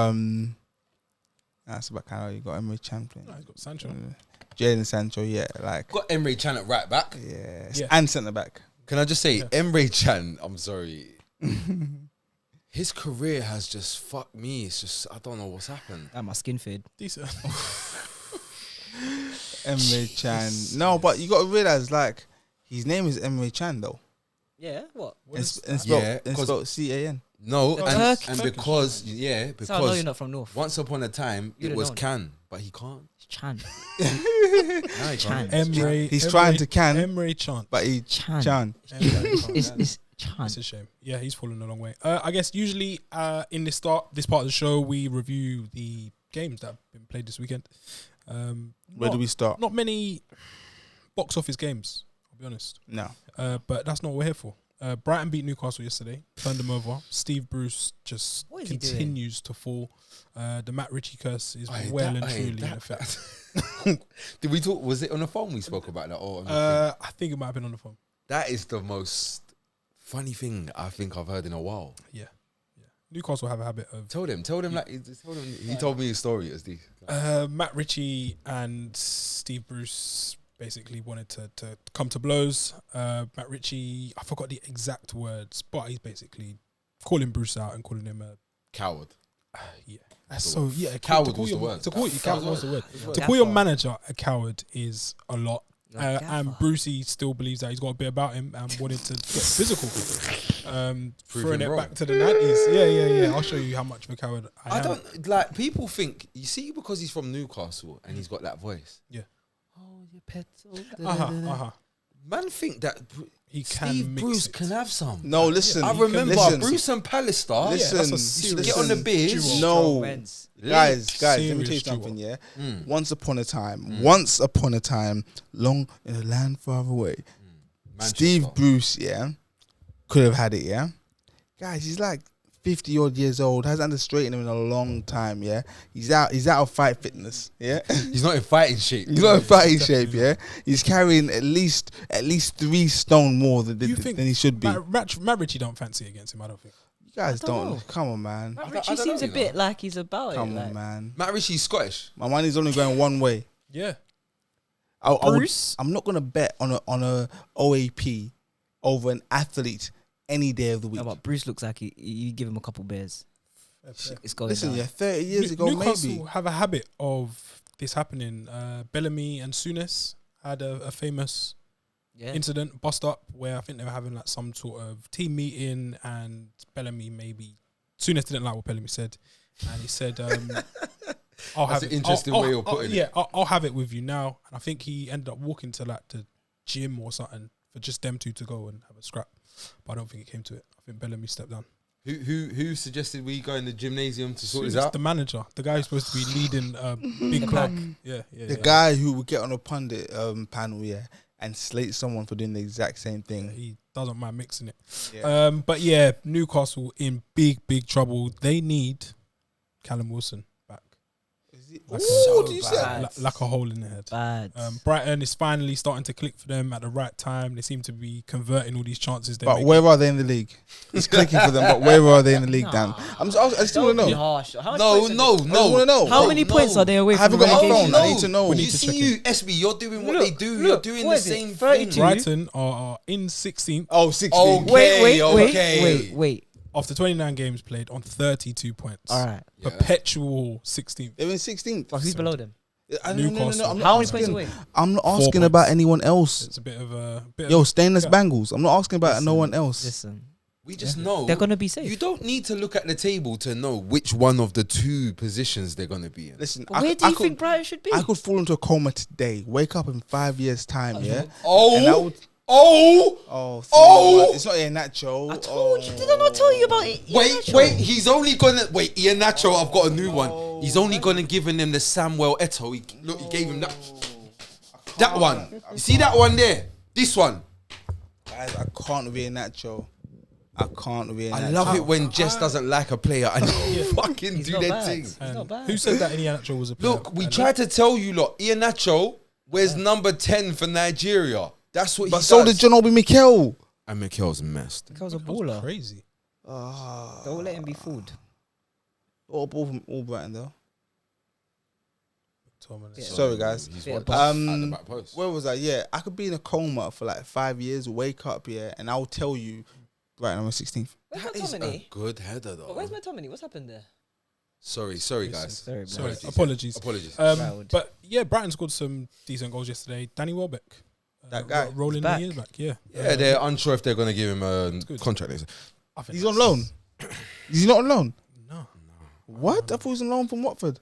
Speaker 1: that's about kind of you got Emre Can playing.
Speaker 2: No, he's got Sancho.
Speaker 1: Jadon Sancho. Yeah, like
Speaker 4: Got Emre Can at right back.
Speaker 1: yeah,
Speaker 2: Yeah.
Speaker 1: and centre back.
Speaker 4: Can I just say, Emre Can, I'm sorry. His career has just fucked me. It's just, I don't know what's happened.
Speaker 3: And my skin fade.
Speaker 2: Decent.
Speaker 1: Emre Can. No, but you got to realize like his name is Emre Can though.
Speaker 3: Yeah, what?
Speaker 1: And
Speaker 4: Yeah,
Speaker 1: spelled
Speaker 4: 'cause-
Speaker 1: CAN.
Speaker 4: No,
Speaker 3: The
Speaker 4: and
Speaker 3: Turkish.
Speaker 4: because,
Speaker 3: So I know you're
Speaker 4: because
Speaker 3: not from North.
Speaker 4: once upon a time,
Speaker 3: You'd
Speaker 4: it
Speaker 3: have
Speaker 4: was
Speaker 3: known.
Speaker 4: Can, but he can't.
Speaker 3: It's Chan.
Speaker 4: Now he
Speaker 3: Chan.
Speaker 4: can't.
Speaker 2: Emre.
Speaker 1: He's trying to can,
Speaker 2: Emre Chant.
Speaker 1: but he
Speaker 3: Chan.
Speaker 1: Chan.
Speaker 3: It's Chan.
Speaker 2: It's a shame. Yeah, he's fallen a long way. I guess usually in this part of the show, we review the games that have been played this weekend.
Speaker 1: Where do we start?
Speaker 2: Not many box office games, I'll be honest.
Speaker 1: No.
Speaker 2: But that's not what we're here for. Brighton beat Newcastle yesterday, turned them over. Steve Bruce just
Speaker 3: What is he doing?
Speaker 2: continues to fall. The Matt Ritchie curse is
Speaker 4: Aye,
Speaker 2: well
Speaker 4: that-
Speaker 2: and
Speaker 4: aye,
Speaker 2: truly in
Speaker 4: that-
Speaker 2: effect.
Speaker 4: Did we talk? Was it on the phone we spoke about that? Or on the thing?
Speaker 2: I think it might have been on the phone.
Speaker 4: That is the most funny thing I think I've heard in a while.
Speaker 2: Yeah. Newcastle have a habit of
Speaker 4: Tell them like he told me his story as the
Speaker 2: Matt Ritchie and Steve Bruce basically wanted to come to blows. Matt Ritchie, I forgot the exact words, but he's basically calling Bruce out and calling him a
Speaker 4: coward.
Speaker 2: yeah.
Speaker 4: That's
Speaker 2: So
Speaker 4: the
Speaker 2: yeah,
Speaker 4: Coward
Speaker 2: to call
Speaker 4: was the
Speaker 2: your-
Speaker 4: word.
Speaker 2: To call you coward was the word.
Speaker 3: word.
Speaker 2: To call your
Speaker 3: Gaffer.
Speaker 2: manager a coward is a lot.
Speaker 3: Like
Speaker 2: And
Speaker 3: Gaffer.
Speaker 2: Brucey still believes that he's got a bit about him and wanted to get physical. Throwing
Speaker 4: him
Speaker 2: it
Speaker 4: wrong.
Speaker 2: back to the 90s. Yeah. I'll show you how much of a coward I
Speaker 4: I
Speaker 2: am.
Speaker 4: don't like people think you see because he's from Newcastle and he's got that voice.
Speaker 2: Yeah.
Speaker 4: Oh, your pet.
Speaker 2: Uh-huh.
Speaker 4: Man, think that
Speaker 2: He can
Speaker 4: Steve
Speaker 2: mix
Speaker 4: Bruce
Speaker 2: it.
Speaker 4: can have some.
Speaker 1: No, listen.
Speaker 4: I remember
Speaker 1: listen,
Speaker 4: Bruce and Pallister.
Speaker 1: Listen,
Speaker 2: that's a
Speaker 1: listen,
Speaker 2: serious
Speaker 4: get on the beers.
Speaker 2: duo.
Speaker 1: No,
Speaker 3: Wentz.
Speaker 1: guys, let me tell you
Speaker 2: Serious
Speaker 1: something.
Speaker 2: duo.
Speaker 1: Yeah,
Speaker 4: Mm.
Speaker 1: once upon a time, long in a land far away, Steve
Speaker 4: Manchester.
Speaker 1: Bruce, yeah, could have had it. Yeah, guys, he's like 50 odd years old. Hasn't had to straighten him in a long time. Yeah, he's out of fight fitness. Yeah,
Speaker 4: He's not in fighting shape.
Speaker 1: he's not in fighting shape. Yeah, he's carrying at least 3 stone more than
Speaker 2: You think
Speaker 1: he should be.
Speaker 2: Matt Ritchie don't fancy it against him, I don't think.
Speaker 1: You guys
Speaker 3: I don't
Speaker 1: don't.
Speaker 3: know.
Speaker 1: Come on, man.
Speaker 3: Matt
Speaker 4: I
Speaker 3: Ritchie
Speaker 4: don't
Speaker 3: seems
Speaker 4: know,
Speaker 3: a
Speaker 4: you
Speaker 3: bit
Speaker 4: know.
Speaker 3: like he's about
Speaker 1: Come
Speaker 3: it.
Speaker 1: on,
Speaker 3: Like,
Speaker 1: man.
Speaker 4: Matt Ritchie's Scottish.
Speaker 1: My money's only going one way.
Speaker 2: Yeah.
Speaker 3: Bruce?
Speaker 1: I'm not gonna bet on a OAP over an athlete any day of the week.
Speaker 3: No, but Bruce looks like you give him a couple beers. It's going
Speaker 1: Listen,
Speaker 3: down.
Speaker 1: yeah, 30 years ago,
Speaker 2: Newcastle
Speaker 1: maybe.
Speaker 2: have a habit of this happening. Bellamy and Souness had a famous
Speaker 3: Yeah.
Speaker 2: incident, bust up, where I think they were having like some sort of team meeting, and Bellamy Souness didn't like what Bellamy said, and he said, "I'll have
Speaker 4: That's
Speaker 2: it."
Speaker 4: an interesting way of putting it.
Speaker 2: Yeah, I'll have it with you now. And I think he ended up walking to like the gym or something for just them two to go and have a scrap. But I don't think it came to it. I think Bellamy stepped down.
Speaker 4: Who suggested we go in the gymnasium to sort this
Speaker 2: Souness,
Speaker 4: out?
Speaker 2: the manager, the guy who's supposed to be leading big club. Yeah.
Speaker 1: The guy who would get on a pundit panel, yeah, and slate someone for doing the exact same thing.
Speaker 2: He doesn't mind mixing it.
Speaker 1: Yeah.
Speaker 2: But yeah, Newcastle in big trouble. They need Callum Wilson back. Like,
Speaker 1: Ooh, do you say?
Speaker 2: like a hole in the head.
Speaker 3: Bad.
Speaker 2: Brighton is finally starting to click for them at the right time. They seem to be converting all these chances.
Speaker 1: But where are they in the league? It's clicking for them, but where are they in the league, Dan?
Speaker 3: Nah.
Speaker 1: I still want to know.
Speaker 3: Harsh. How much
Speaker 4: No,
Speaker 3: points are
Speaker 4: no,
Speaker 3: they-
Speaker 1: I want to
Speaker 4: no.
Speaker 1: know.
Speaker 3: How many points are they away
Speaker 1: I
Speaker 3: from
Speaker 1: haven't got my
Speaker 3: relegation?
Speaker 1: phone. I need to know.
Speaker 2: We need
Speaker 4: You
Speaker 2: to
Speaker 4: see
Speaker 2: check
Speaker 4: you, SB, you're doing what
Speaker 3: Look,
Speaker 4: they do.
Speaker 3: look,
Speaker 4: You're doing
Speaker 3: what
Speaker 4: the
Speaker 3: is it?
Speaker 4: same
Speaker 3: 32?
Speaker 4: thing.
Speaker 2: Brighton are in 16th
Speaker 1: Oh, 16.
Speaker 4: Okay.
Speaker 3: Wait.
Speaker 2: after 29 games played on 32 points.
Speaker 3: All right.
Speaker 4: Yeah.
Speaker 2: Perpetual 16th.
Speaker 1: They're in 16th.
Speaker 3: But who's below them?
Speaker 2: Newcastle.
Speaker 1: I'm not
Speaker 3: How many
Speaker 1: asking-
Speaker 3: points away?
Speaker 1: I'm not
Speaker 2: 4
Speaker 1: asking
Speaker 2: points.
Speaker 1: about anyone else.
Speaker 2: It's a bit of a
Speaker 1: Yo, stainless
Speaker 2: yeah.
Speaker 1: bangles. I'm not asking about no
Speaker 3: Listen,
Speaker 1: one else.
Speaker 3: Listen,
Speaker 4: We just know
Speaker 3: they're gonna be safe.
Speaker 4: you don't need to look at the table to know which one of the two positions they're gonna be in.
Speaker 1: Listen,
Speaker 3: But where do you think Brighton should be?
Speaker 1: I could fall into a coma today, wake up in 5 years' time, yeah? And I
Speaker 4: Oh,
Speaker 1: would,
Speaker 4: oh,
Speaker 1: oh,
Speaker 4: Oh!
Speaker 1: it's not a Nacho.
Speaker 3: I told you. Did I not tell you about it?
Speaker 4: wait, he's only gonna wait. Ian Nacho, I've got a new one. He's only gonna give him the Samuel Eto'o. He gave him that one. You see that one there? This one.
Speaker 1: Guys, I can't be a Nacho. I can't be a Nacho.
Speaker 4: I love it when Jess doesn't like a player and they fucking
Speaker 3: He's
Speaker 4: do
Speaker 3: not
Speaker 4: their
Speaker 3: bad.
Speaker 4: thing.
Speaker 3: He's not bad.
Speaker 2: Who said that Ian Nacho was a player?
Speaker 4: Look, we tried to tell you lot. Ian Nacho wears number 10 for Nigeria. That's what he
Speaker 1: But
Speaker 4: does.
Speaker 1: so did John Obi Mikel.
Speaker 4: And Mikel's messed.
Speaker 3: That was a
Speaker 2: That was
Speaker 3: baller.
Speaker 2: crazy.
Speaker 3: Don't let him be fooled.
Speaker 1: All ball from all Brighton, though.
Speaker 3: Yeah.
Speaker 1: Sorry, guys.
Speaker 4: He's
Speaker 3: Bit of
Speaker 4: what,
Speaker 3: both.
Speaker 4: at the back post.
Speaker 1: Where was I? Yeah, I could be in a coma for like 5 years, wake up, yeah, and I'll tell you, right, I'm 16th.
Speaker 3: Where's
Speaker 4: That is a
Speaker 3: McTominay?
Speaker 4: good header, though.
Speaker 3: But where's McTominay? What's happened there?
Speaker 4: Sorry, guys.
Speaker 3: Sorry,
Speaker 2: Sorry,
Speaker 4: Apologies.
Speaker 2: apologies.
Speaker 3: Proud.
Speaker 2: But yeah, Brighton scored some decent goals yesterday. Danny Welbeck.
Speaker 1: That guy.
Speaker 2: rolling
Speaker 3: He's
Speaker 2: the
Speaker 3: back.
Speaker 2: years back, yeah.
Speaker 4: Yeah, they're unsure if they're going to give him a
Speaker 2: good.
Speaker 4: contract. Next.
Speaker 2: I think
Speaker 1: He's on
Speaker 2: that's-
Speaker 1: loan. Is he not on loan?
Speaker 2: No.
Speaker 1: What? I thought he was on loan from Watford.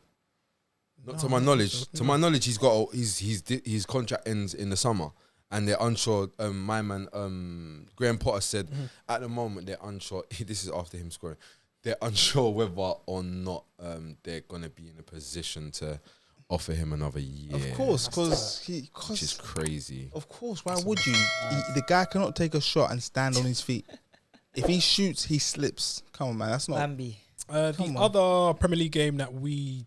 Speaker 4: Not
Speaker 2: No,
Speaker 4: to my
Speaker 2: I don't
Speaker 4: knowledge.
Speaker 2: think so.
Speaker 4: To my knowledge, he's got his contract ends in the summer, and they're unsure. My man, Graham Potter said at the moment they're unsure. This is after him scoring. They're unsure whether or not they're gonna be in a position to offer him another year.
Speaker 1: Of course, because
Speaker 4: which is crazy.
Speaker 1: of course, why would you? The guy cannot take a shot and stand on his feet. If he shoots, he slips. Come on, man, that's not.
Speaker 3: Bambi.
Speaker 2: The
Speaker 1: Come on.
Speaker 2: other Premier League game that we,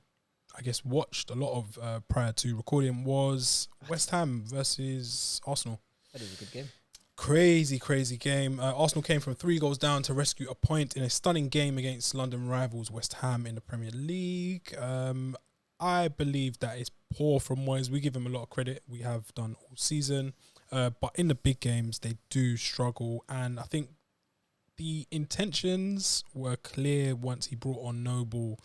Speaker 2: I guess, watched a lot of prior to recording was West Ham versus Arsenal.
Speaker 3: That is a good game.
Speaker 2: Crazy game. Arsenal came from 3 goals down to rescue a point in a stunning game against London rivals West Ham in the Premier League. I believe that is poor from Moyes. We give him a lot of credit. We have done all season. But in the big games, they do struggle. And I think the intentions were clear once he brought on Noble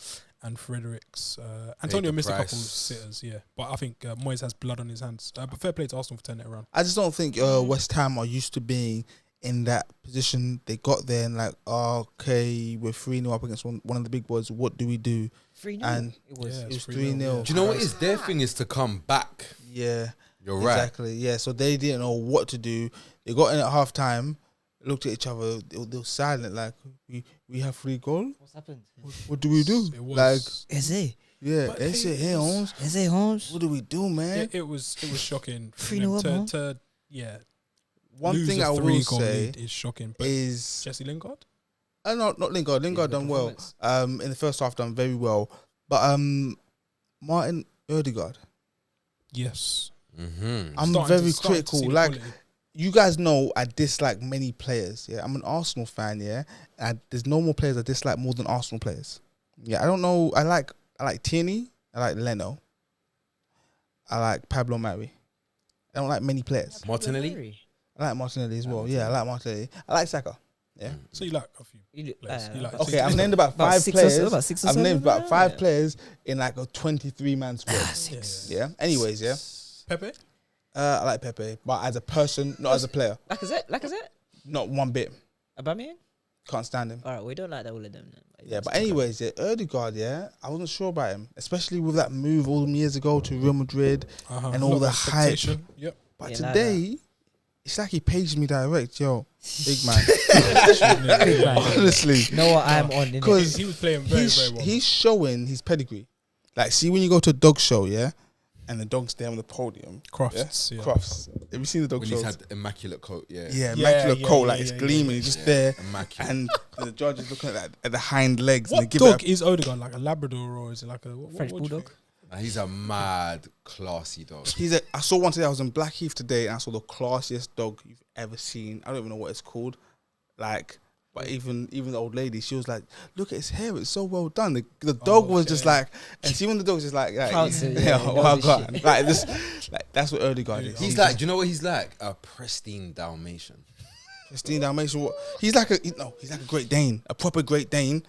Speaker 2: and Fredericks. Antonio
Speaker 4: the
Speaker 2: missed a couple
Speaker 4: price.
Speaker 2: sitters, yeah. But I think Moyes has blood on his hands. But fair play to Arsenal for turning it around.
Speaker 1: I just don't think West Ham are used to being in that position. They got there and like, okay, we're 3-0 up against one of the big boys. What do we do?
Speaker 3: 3-0.
Speaker 1: And
Speaker 3: It was.
Speaker 2: Yeah,
Speaker 1: it was
Speaker 2: 3-0,
Speaker 1: 3-0.
Speaker 2: yeah.
Speaker 4: Do you know what his their thing is to come back?
Speaker 1: Yeah,
Speaker 4: You're right.
Speaker 1: Exactly. Yeah. So they didn't know what to do. They got in at half time, looked at each other. They were silent. Like we have 3 goals.
Speaker 3: What's happened?
Speaker 1: What do we do?
Speaker 2: It was,
Speaker 1: Like
Speaker 3: Is it?
Speaker 1: yeah,
Speaker 2: But
Speaker 1: it's
Speaker 2: hey,
Speaker 1: it here, Holmes.
Speaker 3: Is it Holmes?
Speaker 1: What do we do, man?
Speaker 2: it was shocking.
Speaker 3: 3-0 up, man.
Speaker 2: to yeah.
Speaker 1: One
Speaker 2: lose
Speaker 1: thing
Speaker 2: a
Speaker 1: I will
Speaker 2: 3-goal
Speaker 1: say
Speaker 2: lead is shocking. But
Speaker 1: is
Speaker 2: Jesse Lingard.
Speaker 1: no, not Lingard. Lingard
Speaker 3: good
Speaker 1: done well.
Speaker 3: performance.
Speaker 1: In the first half, done very well. But Martin Odegaard,
Speaker 2: Yes.
Speaker 4: Mm-hmm.
Speaker 1: I'm
Speaker 2: Starting
Speaker 1: very
Speaker 2: to
Speaker 1: critical.
Speaker 2: see the
Speaker 1: Like
Speaker 2: quality.
Speaker 1: you guys know, I dislike many players. Yeah, I'm an Arsenal fan. Yeah, and there's no more players I dislike more than Arsenal players. Yeah, I don't know. I like Tierney. I like Leno. I like Pablo Mari. I don't like many players.
Speaker 4: Martinelli?
Speaker 1: I like Martinelli as well. Yeah, I like Martinelli. I like Saka. Yeah.
Speaker 2: So you like a few
Speaker 3: You
Speaker 2: players. You like
Speaker 1: Okay, I've named about
Speaker 3: About
Speaker 1: 5
Speaker 3: 6 or
Speaker 1: players.
Speaker 3: so, about 6 or
Speaker 1: I've named
Speaker 3: 7,
Speaker 1: about
Speaker 3: yeah.
Speaker 1: 5 players in like a 23-man squad.
Speaker 3: Six.
Speaker 1: Yeah. Anyways, yeah.
Speaker 2: Pepe.
Speaker 1: I like Pepe, but as a person, not as a player.
Speaker 3: Lacazette?
Speaker 1: Not one bit.
Speaker 3: Aubameyang?
Speaker 1: Can't stand him.
Speaker 3: All right, we don't like that all of them. Then.
Speaker 1: Yeah, but anyways, yeah, Odegaard, yeah, I wasn't sure about him, especially with that move all them years ago to Real Madrid. And all the hype.
Speaker 2: Yep.
Speaker 1: But
Speaker 3: Yeah, like
Speaker 1: today, it's like he paged me direct, yo, big man.
Speaker 3: Big man.
Speaker 1: Honestly,
Speaker 3: You know what I'm on? innit?
Speaker 1: because
Speaker 2: He was playing very well.
Speaker 1: he's showing his pedigree. Like, see when you go to a dog show, yeah, and the dog's there on the podium.
Speaker 2: Crofts.
Speaker 1: Yeah?
Speaker 2: Yeah.
Speaker 1: Crofts. Have you seen the dog
Speaker 4: When
Speaker 1: shows?
Speaker 4: he's had immaculate coat, yeah.
Speaker 1: Yeah,
Speaker 2: Yeah,
Speaker 1: immaculate
Speaker 2: yeah,
Speaker 1: coat,
Speaker 2: yeah,
Speaker 1: like
Speaker 2: yeah,
Speaker 1: it's
Speaker 2: yeah,
Speaker 1: gleaming,
Speaker 2: yeah,
Speaker 1: he's just
Speaker 4: yeah.
Speaker 1: there,
Speaker 4: Immaculate.
Speaker 1: and the judge is looking at the hind legs. and they
Speaker 2: What
Speaker 1: give
Speaker 2: dog
Speaker 1: it
Speaker 2: is Odegaard? Like a Labrador or is it like a
Speaker 3: French
Speaker 2: what do you
Speaker 3: bulldog.
Speaker 2: think?
Speaker 4: He's a mad, classy dog.
Speaker 1: I saw one today. I was in Blackheath today, and I saw the classiest dog you've ever seen. I don't even know what it's called. Like, but even the old lady, she was like, "Look at his hair; it's so well done." The dog was just like, and see when the dog's just like
Speaker 3: Pouncing,
Speaker 1: yeah,
Speaker 3: yeah, he
Speaker 1: oh
Speaker 3: knows
Speaker 1: my
Speaker 3: his
Speaker 1: god,
Speaker 3: shit.
Speaker 1: like this, like that's what Odegaard is.
Speaker 4: He's like, do you know what he's like? A pristine Dalmatian.
Speaker 1: Christine Dalmatian. He's like a Great Dane, a proper Great Dane.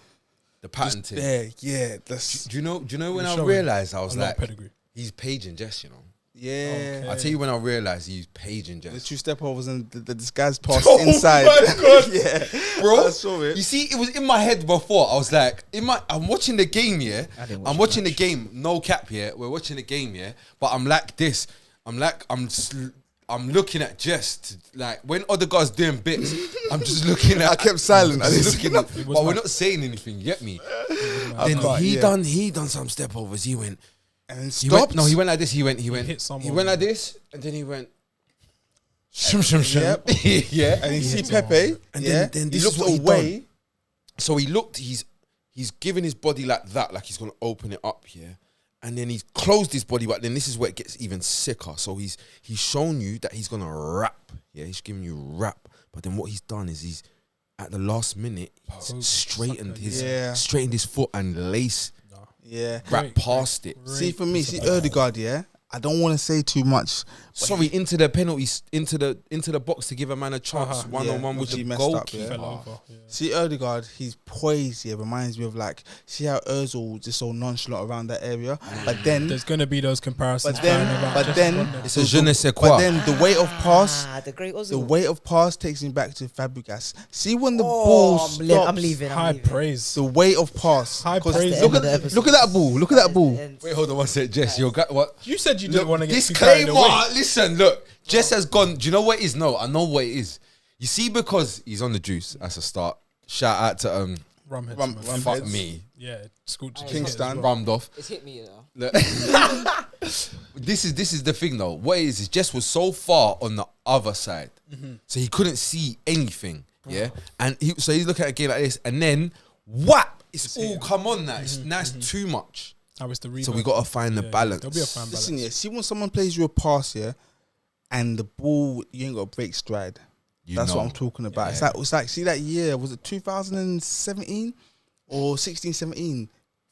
Speaker 4: The
Speaker 1: Just
Speaker 4: patented.
Speaker 1: there, yeah. That's
Speaker 4: Do you know when
Speaker 2: He's
Speaker 4: I
Speaker 2: showing
Speaker 4: realised I was
Speaker 2: a lot of
Speaker 4: like,
Speaker 2: pedigree.
Speaker 4: he's paging Jess, you know.
Speaker 1: yeah.
Speaker 2: Okay.
Speaker 4: I tell you when I realised he's paging
Speaker 1: The
Speaker 4: Jess.
Speaker 1: 2 step overs and the disguise pass
Speaker 4: Oh
Speaker 1: inside.
Speaker 4: my God.
Speaker 1: yeah,
Speaker 4: Bro,
Speaker 1: I saw it.
Speaker 4: you see, it was in my head before. I was like, I'm watching the game, yeah.
Speaker 3: I didn't watch
Speaker 4: I'm
Speaker 3: the
Speaker 4: watching the
Speaker 3: match.
Speaker 4: game, no cap, yeah. We're watching the game, yeah. But I'm like this. I'm looking at Jess, like when Odegaard's doing bits, I'm just looking at.
Speaker 1: I kept silent.
Speaker 4: I'm
Speaker 1: I
Speaker 4: just
Speaker 1: didn't-
Speaker 4: looking at,
Speaker 2: It
Speaker 4: but
Speaker 2: was
Speaker 4: we're
Speaker 2: mad.
Speaker 4: not saying anything. You get me?
Speaker 1: I
Speaker 4: Then
Speaker 1: can't,
Speaker 4: he
Speaker 1: yeah.
Speaker 4: done some step overs. He went.
Speaker 1: and then
Speaker 4: He went.
Speaker 1: stopped.
Speaker 4: No, he went like this. He went.
Speaker 2: hit someone.
Speaker 4: He went like this, and then he went. Shum shum shum.
Speaker 1: Yep.
Speaker 4: Yeah.
Speaker 1: And you see
Speaker 2: hit someone.
Speaker 1: Pepe,
Speaker 4: And
Speaker 1: yeah,
Speaker 4: then
Speaker 1: he
Speaker 4: this is
Speaker 1: looked
Speaker 4: what he
Speaker 1: away.
Speaker 4: So he looked. He's giving his body like that, like he's gonna open it up here, and then he's closed his body. But then this is where it gets even sicker. So he's shown you that he's gonna wrap. Yeah, he's giving you wrap. But then what he's done is he's at the last minute he's
Speaker 2: Poke,
Speaker 4: straightened
Speaker 2: sucker,
Speaker 4: his
Speaker 1: yeah.
Speaker 4: straightened his foot and lace
Speaker 1: Yeah.
Speaker 4: wrap
Speaker 2: Great,
Speaker 4: past it.
Speaker 1: See, for me, see Odegaard, yeah. I don't want to say too much.
Speaker 4: Sorry, into the penalties, into the box to give a man a chance,
Speaker 2: Uh-huh.
Speaker 4: 1-on-1
Speaker 1: Yeah,
Speaker 4: with
Speaker 1: which he
Speaker 4: the
Speaker 1: messed up,
Speaker 4: goalkeeper.
Speaker 1: yeah.
Speaker 2: Fell over. Yeah.
Speaker 1: See Odegaard, his poise, yeah, reminds me of like, see how Ozil just so nonchalant around that area, but then,
Speaker 2: There's gonna be those comparisons.
Speaker 1: but then,
Speaker 2: flying around.
Speaker 1: but
Speaker 2: Just
Speaker 1: then,
Speaker 2: run there.
Speaker 4: It's a je ne sais quoi.
Speaker 1: but then the weight of pass,
Speaker 3: The great Ozil.
Speaker 1: the weight of pass takes me back to Fabregas. See when the
Speaker 3: Oh,
Speaker 1: ball
Speaker 3: I'm
Speaker 1: stops,
Speaker 3: leaving.
Speaker 2: High praise.
Speaker 1: the weight of pass.
Speaker 2: High
Speaker 1: 'Cause
Speaker 2: praise.
Speaker 1: Look
Speaker 3: End of the
Speaker 1: at
Speaker 3: episode.
Speaker 1: look at that ball. Look at that ball.
Speaker 4: Wait, hold on one sec, Jess. You got what?
Speaker 2: You said you didn't
Speaker 4: Look,
Speaker 2: want to get too carried
Speaker 4: disclaimer.
Speaker 2: away.
Speaker 4: Listen, look. Jess has gone. Do you know what it is? No, I know what it is. You see, because he's on the juice. That's a start. Shout out to
Speaker 2: Rumheads,
Speaker 1: Rum-
Speaker 2: man.
Speaker 1: rum-
Speaker 4: fuck
Speaker 1: heads.
Speaker 4: me,
Speaker 2: Yeah, Scooch.
Speaker 1: Kingston.
Speaker 4: rummed off.
Speaker 3: It's hit me, you know.
Speaker 4: Look. This is the thing though. What it is Jess was so far on the other side, so he couldn't see anything. Yeah, and so he's looking at a game like this, and then whap! It's all come on now. Now it's too much.
Speaker 2: Now it's the rebound.
Speaker 4: So we got to find the balance.
Speaker 2: There'll be a fine balance.
Speaker 1: Listen, yeah. See when someone plays you a pass, yeah, and the ball, you ain't got to break stride.
Speaker 4: You
Speaker 1: That's
Speaker 4: know.
Speaker 1: what I'm talking about.
Speaker 4: Yeah.
Speaker 1: It's like, see that year, was it 2017 or 16-17?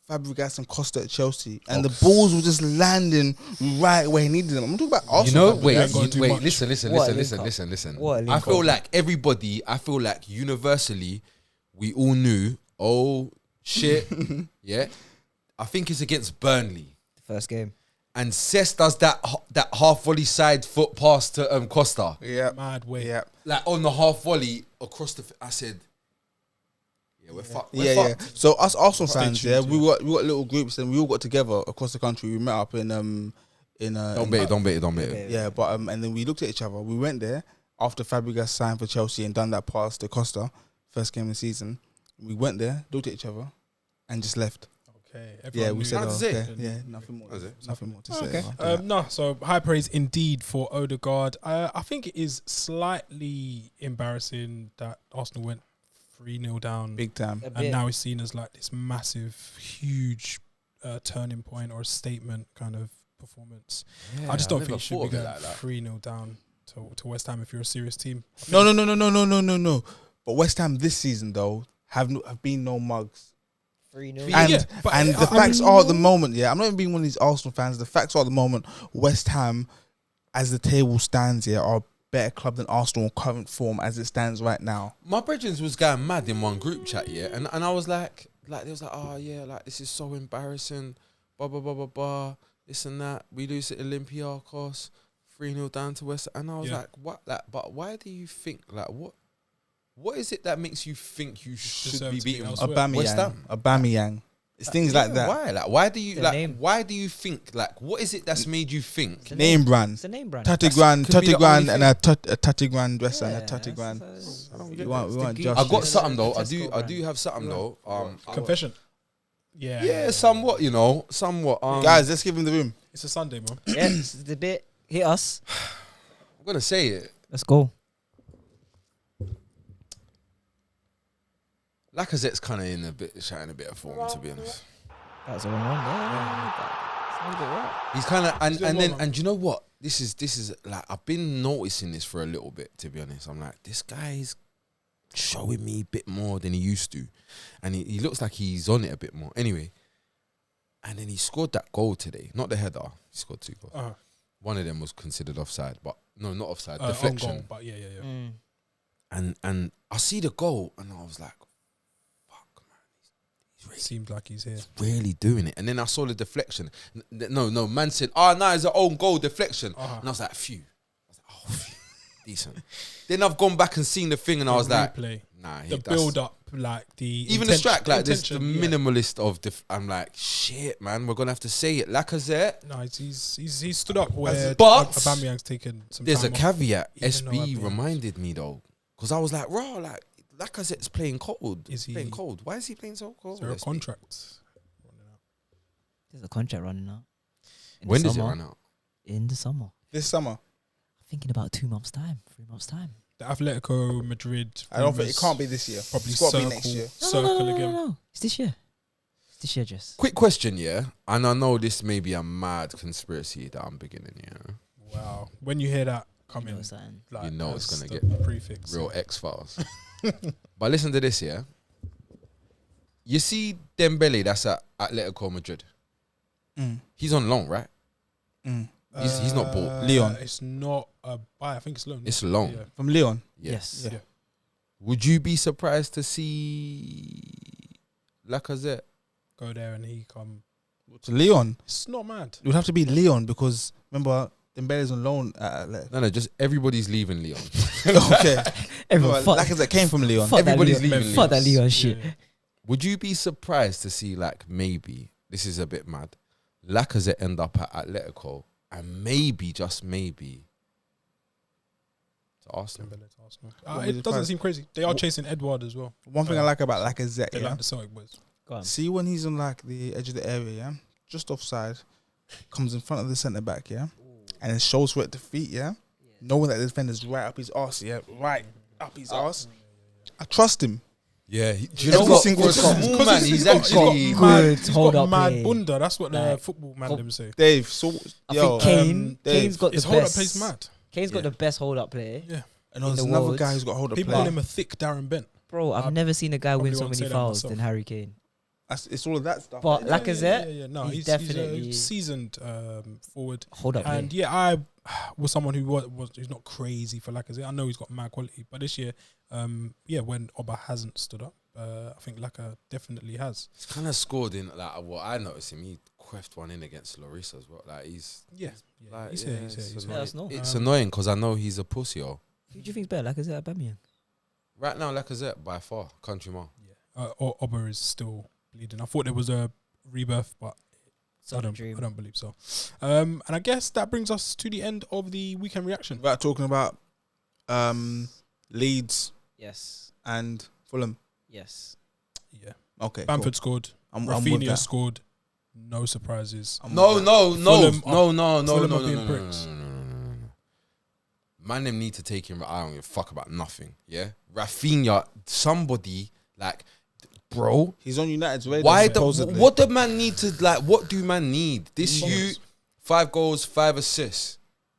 Speaker 1: Fabregas and Costa at Chelsea, and the balls were just landing right where he needed them. I'm talking about
Speaker 4: You
Speaker 1: Arsenal.
Speaker 4: know, wait,
Speaker 2: ain't gonna do much.
Speaker 4: listen,
Speaker 3: What a link
Speaker 4: listen.
Speaker 3: What a
Speaker 4: I
Speaker 3: link
Speaker 4: feel
Speaker 3: up.
Speaker 4: like everybody, I feel like universally, we all knew, oh shit, yeah. I think it's against Burnley.
Speaker 3: The first game.
Speaker 4: And Cess does that half volley side foot pass to Costa.
Speaker 1: Yeah,
Speaker 2: Mad way.
Speaker 1: yeah,
Speaker 4: Like on the half volley across the, I said, yeah, we're fucked. We're
Speaker 1: yeah.
Speaker 4: fucked.
Speaker 1: So us Arsenal
Speaker 2: Stay
Speaker 1: fans,
Speaker 2: tuned,
Speaker 1: yeah,
Speaker 2: yeah.
Speaker 1: we got little groups, and we all got together across the country. We met up in
Speaker 4: Don't bet it.
Speaker 1: Yeah, but and then we looked at each other. We went there after Fabregas signed for Chelsea and done that pass to Costa, first game of the season. We went there, looked at each other, and just left.
Speaker 2: Okay.
Speaker 1: Yeah, we said,
Speaker 4: That's
Speaker 1: okay.
Speaker 4: it.
Speaker 1: Yeah, nothing more. Nothing more to say.
Speaker 2: Okay.
Speaker 1: after that.
Speaker 2: No, so high praise indeed for Odegaard. I think it is slightly embarrassing that Arsenal went 3-0 down,
Speaker 1: Big time.
Speaker 2: and now it's seen as like this massive, huge turning point or a statement kind of performance.
Speaker 4: Yeah,
Speaker 2: I just don't
Speaker 4: never
Speaker 2: think it should
Speaker 4: thought
Speaker 2: be
Speaker 4: of it
Speaker 2: going
Speaker 4: like that.
Speaker 2: 3-0 down to West Ham if you're a serious team.
Speaker 1: No. But West Ham this season though have been no mugs.
Speaker 3: 3-0.
Speaker 1: And
Speaker 2: Yeah, but
Speaker 1: and the facts are at the moment. Yeah, I'm not even being one of these Arsenal fans. The facts are at the moment. West Ham, as the table stands here, are a better club than Arsenal in current form as it stands right now.
Speaker 4: My brethren was going mad in one group chat, yeah, and I was like they was like, oh yeah, like this is so embarrassing, blah blah blah blah blah, this and that. We lose at Olympiacos, 3-0 down to West, and I was like, what? Like, but why do you think like what is it that makes you think you should
Speaker 2: Deserve
Speaker 4: be
Speaker 2: to be
Speaker 4: beating
Speaker 2: elsewhere.
Speaker 4: West Ham?
Speaker 1: Aubameyang. It's things like that.
Speaker 4: Why? Like, why do you
Speaker 3: The
Speaker 4: like?
Speaker 3: name.
Speaker 4: Why do you think like? What is it that's made you think?
Speaker 3: It's a
Speaker 1: Name brand.
Speaker 3: It's a name brand.
Speaker 1: 30 grand,
Speaker 4: could be
Speaker 1: 30
Speaker 4: the
Speaker 1: grand,
Speaker 4: only
Speaker 1: and a 30 grand dresser and a 30
Speaker 3: that's-
Speaker 1: grand.
Speaker 3: that's-
Speaker 4: I don't
Speaker 1: We
Speaker 4: get
Speaker 1: want,
Speaker 3: it's
Speaker 1: we
Speaker 3: the
Speaker 1: want
Speaker 3: Gucci.
Speaker 1: justice.
Speaker 4: I got
Speaker 3: Just-
Speaker 4: something though. I
Speaker 3: Tesco
Speaker 4: do have something though.
Speaker 2: Confession. Yeah.
Speaker 4: Yeah, somewhat. You know, somewhat.
Speaker 1: Guys, let's give him the room.
Speaker 2: It's a Sunday, man.
Speaker 3: Yeah, it's the bit. Hit us.
Speaker 4: I'm gonna say it.
Speaker 3: Let's go.
Speaker 4: Lacazette's kind of shouting a bit of form, to be honest.
Speaker 3: That's the wrong one. Yeah. Sounds a bit right.
Speaker 4: He's kind of
Speaker 2: He's doing well, man.
Speaker 4: and you know what? This is like I've been noticing this for a little bit, to be honest. I'm like, this guy's showing me a bit more than he used to, and he looks like he's on it a bit more. Anyway, and then he scored that goal today, not the header. He scored 2 goals.
Speaker 2: Uh-huh.
Speaker 4: One of them was considered offside, but no, not offside,
Speaker 2: On
Speaker 4: deflection.
Speaker 2: goal, but yeah.
Speaker 4: And I see the goal, and I was like, fuck, man, he's
Speaker 2: Seems like he's here.
Speaker 4: really doing it. And then I saw the deflection. No, man said, no, it's an own goal deflection.
Speaker 2: Uh-huh.
Speaker 4: And I was like, phew. I was like, oh, phew. Decent. Then I've gone back and seen the thing, and I was like,
Speaker 2: Replay.
Speaker 4: nah.
Speaker 2: The build up, like the
Speaker 4: Even the strike, like this, the
Speaker 2: intention, yeah.
Speaker 4: minimalist of I'm like, shit, man, we're gonna have to say it. Lacazette.
Speaker 2: No, he's stood up where
Speaker 4: But
Speaker 2: Aubameyang's taken some
Speaker 4: There's a
Speaker 2: time off.
Speaker 4: caveat.
Speaker 2: Even though
Speaker 4: SB
Speaker 2: Aubameyang's-
Speaker 4: reminded me though, because I was like, raw, like Lacazette's playing cold.
Speaker 2: Is he-
Speaker 4: playing cold? Why is he playing so cold?
Speaker 2: Is there a
Speaker 4: SB?
Speaker 2: contract?
Speaker 3: There's a contract running out. In the
Speaker 4: When does it
Speaker 3: summer.
Speaker 4: run out?
Speaker 3: In the summer.
Speaker 1: This summer.
Speaker 3: I'm thinking about 2 months' time, 3 months' time.
Speaker 2: The Atletico Madrid.
Speaker 1: I don't think it
Speaker 2: rumours
Speaker 1: can't be this year.
Speaker 2: Probably
Speaker 1: It's got to be
Speaker 2: circle,
Speaker 1: next year.
Speaker 2: circle again.
Speaker 3: No. It's this year. It's this year, Jess.
Speaker 4: Quick question, yeah, and I know this may be a mad conspiracy that I'm beginning, yeah.
Speaker 2: Wow. When you hear that
Speaker 3: You
Speaker 2: coming,
Speaker 3: know something.
Speaker 2: like,
Speaker 4: You know it's
Speaker 2: as
Speaker 4: gonna
Speaker 2: the
Speaker 4: get
Speaker 2: prefix.
Speaker 4: Real X-Files. But listen to this, yeah. You see Dembele, that's at Atletico Madrid.
Speaker 1: Mm.
Speaker 4: He's on loan, right?
Speaker 1: Mm.
Speaker 4: He's not bought.
Speaker 1: Leon.
Speaker 2: It's not a buy. I think it's loan.
Speaker 4: It's loan.
Speaker 2: Yeah.
Speaker 1: From Leon.
Speaker 3: Yes.
Speaker 2: Yeah.
Speaker 4: Would you be surprised to see Lacazette?
Speaker 2: Go there and he come.
Speaker 1: To Leon.
Speaker 2: It's not mad.
Speaker 1: It would have to be Leon because remember Dembele's on loan at Atletico.
Speaker 4: No, just everybody's leaving Leon.
Speaker 1: Okay.
Speaker 3: Everyone,
Speaker 1: Well,
Speaker 3: fuck,
Speaker 1: Lacazette came from Leon.
Speaker 3: fuck that
Speaker 4: Everybody's
Speaker 3: Leon.
Speaker 4: leaving
Speaker 3: Fuck that
Speaker 2: Leon.
Speaker 3: Leon shit.
Speaker 2: Yeah.
Speaker 4: Would you be surprised to see, like, maybe, this is a bit mad, Lacazette end up at Atletico and maybe, just maybe, to Arsenal?
Speaker 2: Dembele to Arsenal.
Speaker 1: What was
Speaker 2: It
Speaker 1: the
Speaker 2: doesn't
Speaker 1: price?
Speaker 2: seem crazy. They are chasing Edward as well.
Speaker 1: One thing I like about Lacazette,
Speaker 2: They
Speaker 1: yeah.
Speaker 2: like the Celtic boys.
Speaker 3: Go on.
Speaker 1: See when he's on like the edge of the area, yeah, just offside, comes in front of the centre back, yeah, and then shows for it to feet, yeah, knowing that the defender's right up his arse, yeah, right up his arse. I trust him.
Speaker 4: Yeah, do you
Speaker 1: Every
Speaker 4: know what?
Speaker 1: single
Speaker 4: For a
Speaker 1: time.
Speaker 4: small man, he's
Speaker 2: got
Speaker 4: actually...
Speaker 3: Good
Speaker 2: he's
Speaker 3: hold
Speaker 2: got
Speaker 3: up
Speaker 2: mad
Speaker 3: play.
Speaker 2: bunda. That's what the
Speaker 3: Like,
Speaker 2: football man them say.
Speaker 1: Dave, so
Speaker 3: I
Speaker 1: yo,
Speaker 3: think Kane.
Speaker 1: Dave,
Speaker 3: Kane's got the
Speaker 2: His hold up
Speaker 3: best.
Speaker 2: plays mad.
Speaker 3: Kane's got
Speaker 1: Yeah.
Speaker 3: the best hold up play.
Speaker 2: Yeah.
Speaker 1: and there's
Speaker 3: in the
Speaker 1: another
Speaker 3: world.
Speaker 1: guy who's got hold of
Speaker 2: People
Speaker 1: play.
Speaker 2: call him a thick Darren Bent.
Speaker 3: Bro, I've
Speaker 2: I
Speaker 3: never seen a guy win
Speaker 2: probably
Speaker 3: so
Speaker 2: won't
Speaker 3: many
Speaker 2: say that
Speaker 3: fouls
Speaker 2: myself.
Speaker 3: than Harry Kane.
Speaker 1: It's all of that stuff.
Speaker 3: But
Speaker 1: innit?
Speaker 3: Lacazette,
Speaker 2: No,
Speaker 3: he's
Speaker 2: he's
Speaker 3: definitely-
Speaker 2: a seasoned forward.
Speaker 3: Hold up play.
Speaker 2: And yeah, I was someone who was he's not crazy for Lacazette. I know he's got mad quality, but this year, when Oba hasn't stood up, I think Lacazette definitely has.
Speaker 4: He's kind of scored in, like, what I noticed him, he queffed one in against Larissa as well. Like, he's...
Speaker 2: Yeah,
Speaker 4: Like,
Speaker 2: he's
Speaker 4: yeah,
Speaker 2: here. He's here.
Speaker 4: it's
Speaker 2: He's
Speaker 4: annoying.
Speaker 3: Let us know.
Speaker 4: It's annoying because I know he's a pussy, oh.
Speaker 3: Who do you think's better, Lacazette or Aubameyang?
Speaker 4: Right now, Lacazette, by far, country man.
Speaker 2: Oba is still bleeding. I thought there was a rebirth, but
Speaker 3: Some dream.
Speaker 2: I don't believe so. And I guess that brings us to the end of the weekend reaction.
Speaker 1: About talking about Leeds
Speaker 3: Yes.
Speaker 1: and Fulham.
Speaker 3: Yes.
Speaker 2: Yeah.
Speaker 1: Okay.
Speaker 2: Bamford scored.
Speaker 1: I'm with
Speaker 2: Rafinha
Speaker 1: that.
Speaker 2: scored. No surprises.
Speaker 4: No.
Speaker 2: Fulham
Speaker 4: No.
Speaker 2: are being pricks.
Speaker 4: Man, them need to take him. I don't give a fuck about nothing. Yeah, Rafinha, somebody like, bro.
Speaker 1: He's on United's radar.
Speaker 4: Why?
Speaker 1: Supposedly.
Speaker 4: What the man need to like? What do man need? This you, 5 goals, 5 assists.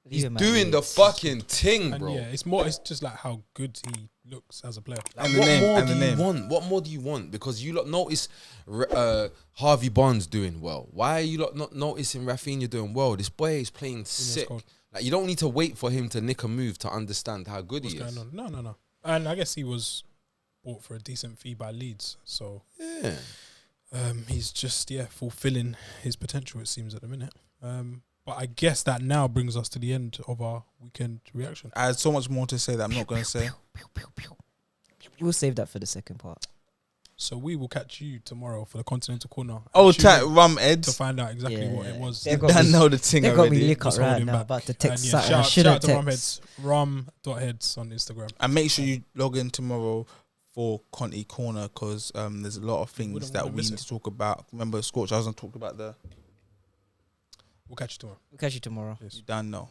Speaker 4: He's doing the fucking thing,
Speaker 2: And
Speaker 4: bro.
Speaker 2: yeah, it's just like how good he looks as a player.
Speaker 4: Like,
Speaker 1: And the
Speaker 4: what
Speaker 1: name,
Speaker 4: more
Speaker 1: and the
Speaker 4: do you
Speaker 1: name.
Speaker 4: want? What more do you want? Because you lot notice Harvey Barnes doing well. Why are you lot not noticing Rafinha doing well? This boy is playing sick.
Speaker 2: cold.
Speaker 4: Like, you don't need to wait for him to nick a move to understand how good
Speaker 2: What's
Speaker 4: he is.
Speaker 2: going on? No. And I guess he was bought for a decent fee by Leeds, so
Speaker 4: Yeah.
Speaker 2: he's just fulfilling his potential. It seems at the minute. But I guess that now brings us to the end of our weekend reaction.
Speaker 1: I had so much more to say that I'm not going to say.
Speaker 3: We'll save that for the second part.
Speaker 2: So we will catch you tomorrow for the Continental Corner.
Speaker 1: Oh,
Speaker 2: Tune
Speaker 1: chat
Speaker 2: in
Speaker 1: rum
Speaker 2: to
Speaker 1: Eds.
Speaker 2: find out exactly
Speaker 3: Yeah.
Speaker 2: what it was.
Speaker 3: They've got
Speaker 1: I
Speaker 3: me-
Speaker 1: know the thing
Speaker 3: They got me
Speaker 1: already.
Speaker 3: lick up
Speaker 2: Just
Speaker 3: right
Speaker 2: holding
Speaker 3: now.
Speaker 2: back.
Speaker 3: About to
Speaker 2: And
Speaker 3: text
Speaker 2: yeah,
Speaker 3: something. I
Speaker 2: shout
Speaker 3: should
Speaker 2: out
Speaker 3: have
Speaker 2: to
Speaker 3: text.
Speaker 2: rum.heads on Instagram.
Speaker 1: And make sure you log in tomorrow for Conti Corner because there's a lot of things
Speaker 2: wouldn't
Speaker 1: that
Speaker 2: wanna
Speaker 1: we
Speaker 2: miss
Speaker 1: need
Speaker 2: it.
Speaker 1: to talk about. Remember, Scorch hasn't talked about the.
Speaker 2: We'll catch you tomorrow.
Speaker 3: We'll catch you tomorrow.
Speaker 2: Yes.
Speaker 1: You don't know.